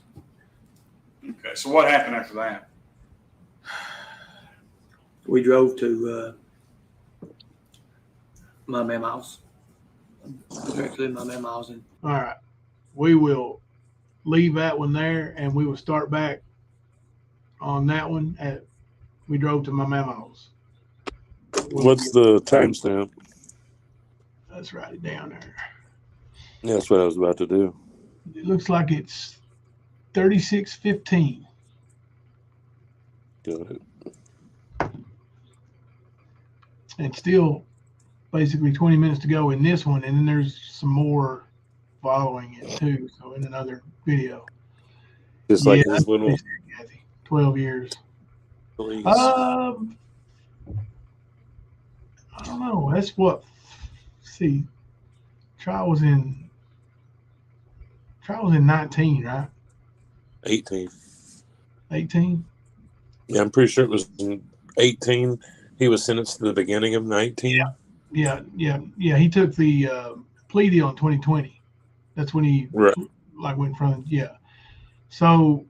Okay, so what happened after that? we drove to my mamma's. Directly my mamma's. And All right. We will leave that one there, and we will start back on that one. We drove to my mamma's. What's the timestamp? Let's write it down there. Yeah, that's what I was about to do. It looks like it's 36:15. Got it. And still basically 20 minutes to go in this one, and then there's some more following it too. So in another video. Just like his little 12 years. Please. I don't know. That's what. See, trial was in 19, right? 18. 18. Yeah, I'm pretty sure it was in 18. He was sentenced to the beginning of 19. Yeah. He took the plea deal in 2020. That's when he went from So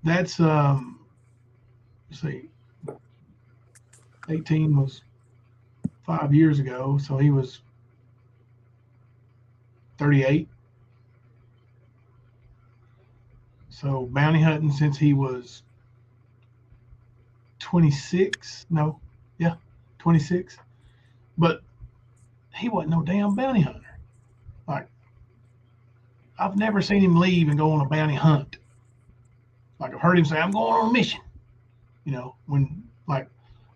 that's let's see. 18 was 5 years ago, so he was 38. So bounty hunting since he was 26. 26. But he wasn't no damn bounty hunter. Like, I've never seen him leave and go on a bounty hunt. Like, I've heard him say, I'm going on a mission. When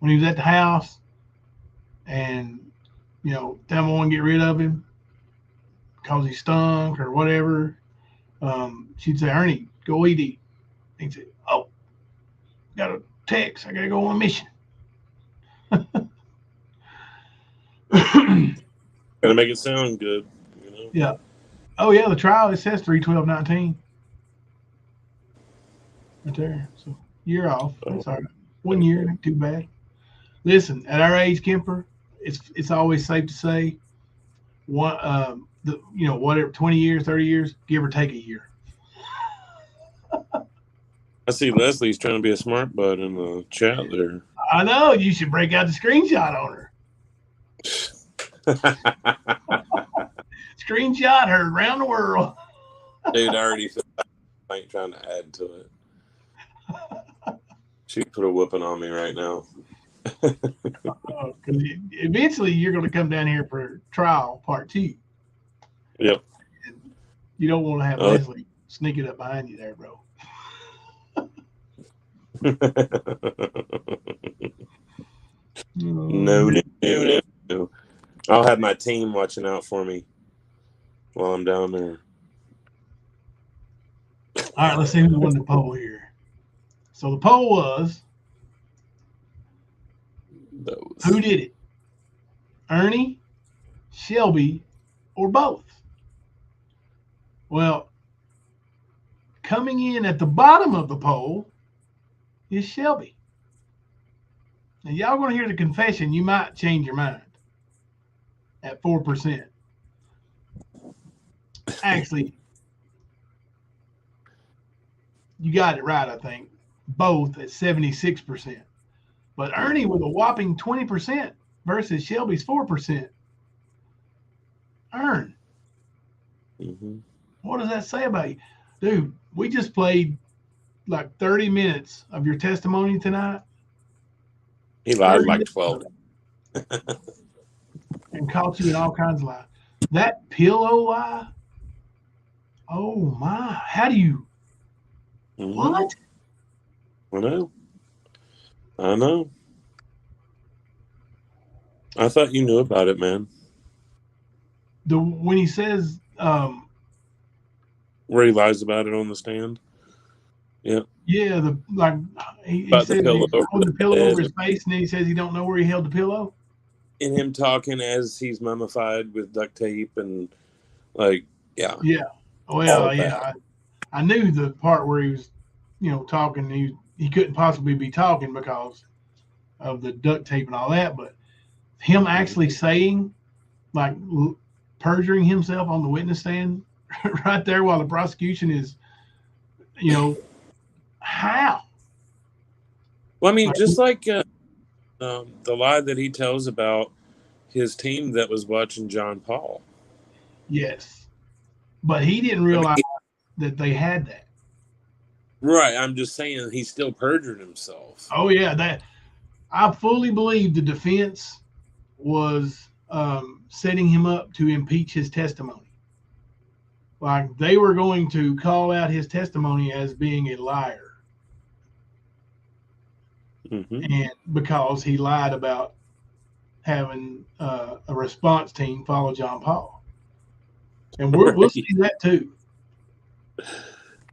he was at the house and, them want to get rid of him because he stunk or whatever, she'd say, Ernie, go eat. He'd say, oh, got a text. I got to go on a mission. Gotta make it sound good. Yeah. Oh, yeah, the trial, it says 3/12/19. Right there. So, year off. That's all right. 1 year, ain't too bad. Listen, at our age, Kemper, it's always safe to say, whatever, 20 years, 30 years, give or take a year. I see Leslie's trying to be a smart butt in the chat there. I know. You should break out the screenshot on her. Screenshot her around the world. Dude, I already said I ain't trying to add to it. She put a whooping on me right now. Because eventually you're going to come down here for trial part 2. Yep. You don't want to have Leslie sneaking up behind you there, bro. No. I'll have my team watching out for me while I'm down there. All right, let's see who won the poll here. So the poll was, who did it? Ernie, Shelby, or both? Well, coming in at the bottom of the poll is Shelby. Now, y'all going to hear the confession. You might change your mind at 4%. Actually, you got it right, I think. Both at 76%. But Ernie with a whopping 20% versus Shelby's 4%. Ern, what does that say about you? Dude, we just played like 30 minutes of your testimony tonight. He lied like 12. And caught you in all kinds of lies. That pillow lie? Oh, my. How do you? What? I know. I thought you knew about it, man. When he says where he lies about it on the stand. Yeah. Yeah, he said the the pillow over his face, and then he says he don't know where he held the pillow. And him talking as he's mummified with duct tape and yeah. Yeah. Well, yeah. I knew the part where he was, talking. He couldn't possibly be talking because of the duct tape and all that. But him actually saying, perjuring himself on the witness stand right there while the prosecution is, how? Well, I mean, just like The lie that he tells about his team that was watching John Paul. Yes. But he didn't realize that they had that. Right. I'm just saying he still perjured himself. Oh, yeah. That I fully believe the defense was setting him up to impeach his testimony. Like they were going to call out his testimony as being a liar. And because he lied about having a response team follow John Paul. And we'll see that too.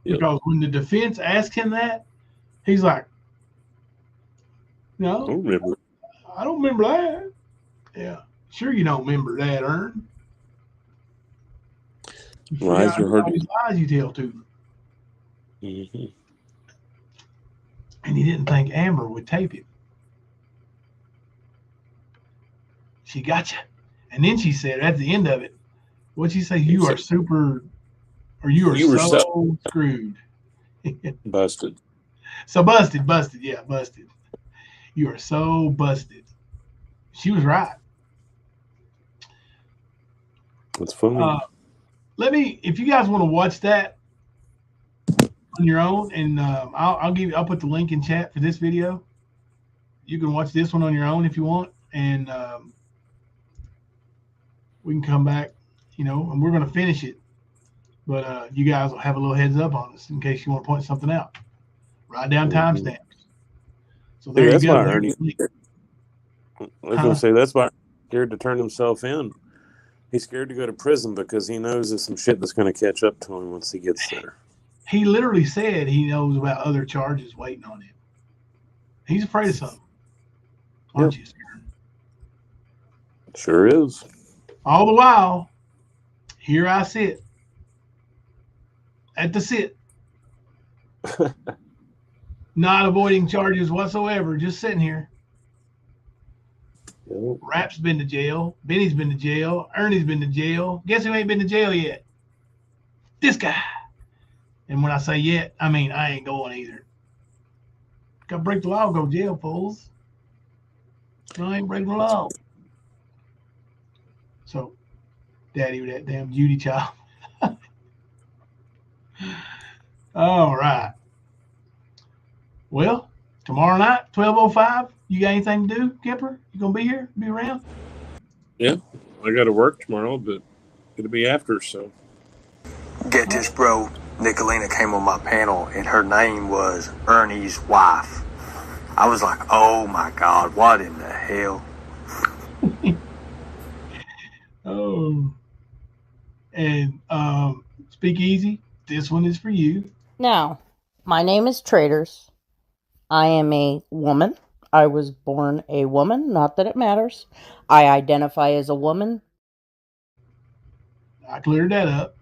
Because when the defense asked him that, he's like, no, I don't remember that. Yeah. Sure you don't remember that, Ern. Lies are hard. Lies you tell to them. And he didn't think Amber would tape him. She got you. And then she said at the end of it, what'd she say? You are super, or you are so screwed. Busted. So busted. Yeah, busted. You are so busted. She was right. That's funny. If you guys want to watch that on your own, and I'll put the link in chat for this video. You can watch this one on your own if you want, and we can come back, and we're going to finish it. But you guys will have a little heads up on us in case you want to point something out. Write down timestamps. So there you go. Why Ernie, I was going to say that's why he's scared to turn himself in. He's scared to go to prison because he knows there's some shit that's going to catch up to him once he gets there. He literally said he knows about other charges waiting on him. He's afraid of something. Aren't you, Skern? Sure is. All the while, here I sit at the sit. Not avoiding charges whatsoever, just sitting here. Rap's been to jail. Benny's been to jail. Ernie's been to jail. Guess who ain't been to jail yet? This guy. And when I say yet, I mean I ain't going either. Got to break the law, go to jail, fools. No, I ain't breaking the law. So, Daddy with that damn Judy child. All right. Well, tomorrow night, 12:05. You got anything to do, Kemper? You gonna be here? Be around? Yeah, I got to work tomorrow, but it'll be after. So, Get this, bro. Nicolina came on my panel, and her name was Ernie's wife. I was like, oh my God, what in the hell? Oh. And speak easy. This one is for you. Now, my name is Traders. I am a woman. I was born a woman. Not that it matters. I identify as a woman. I cleared that up.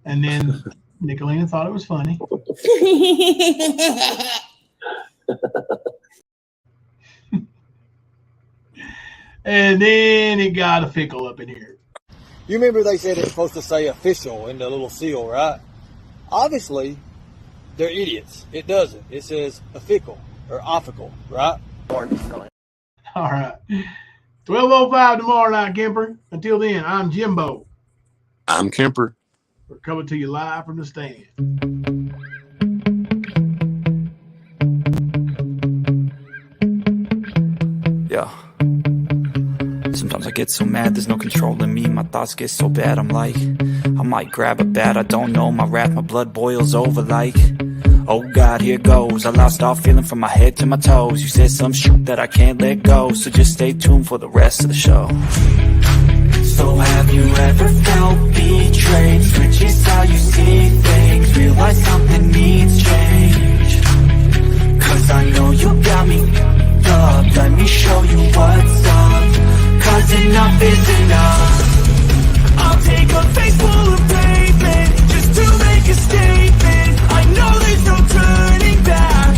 And then Nicolina thought it was funny. And then it got a fickle up in here. You remember they said it's supposed to say official in the little seal, right? Obviously, they're idiots. It doesn't. It says official or official, right? All right. 12:05 tomorrow night, Kemper. Until then, I'm Jimbo. I'm Kemper. We're coming to you live from the stand. Yeah. Sometimes I get so mad, there's no controlling me. My thoughts get so bad, I'm like, I might grab a bat, I don't know. My wrath, my blood boils over like, oh God, here goes. I lost all feeling from my head to my toes. You said some shit that I can't let go, so just stay tuned for the rest of the show. So have you ever felt betrayed? Switches how you see things, realize something needs change. Cause I know you got me up, let me show you what's up. Cause enough is enough. I'll take a face full of pavement just to make a statement. I know there's no turning back.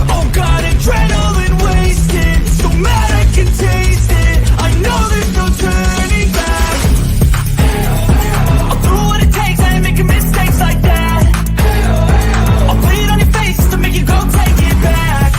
Oh God, adrenaline wasted, so mad I can taste it. I know there's no turning back. I'll do what it takes, I ain't making mistakes like that. I'll put it on your face to make you go take it back.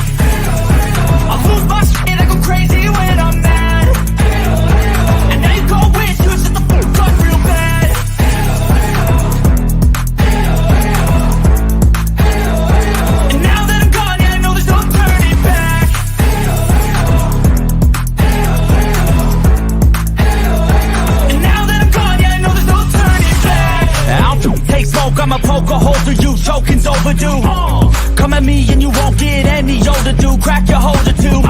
older, you choking's overdue. Come at me and you won't get any older, dude. Crack your holder too.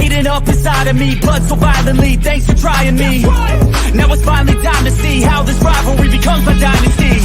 Heating up inside of me, blood so violently. Thanks for trying me. Now it's finally time to see how this rivalry becomes my dynasty.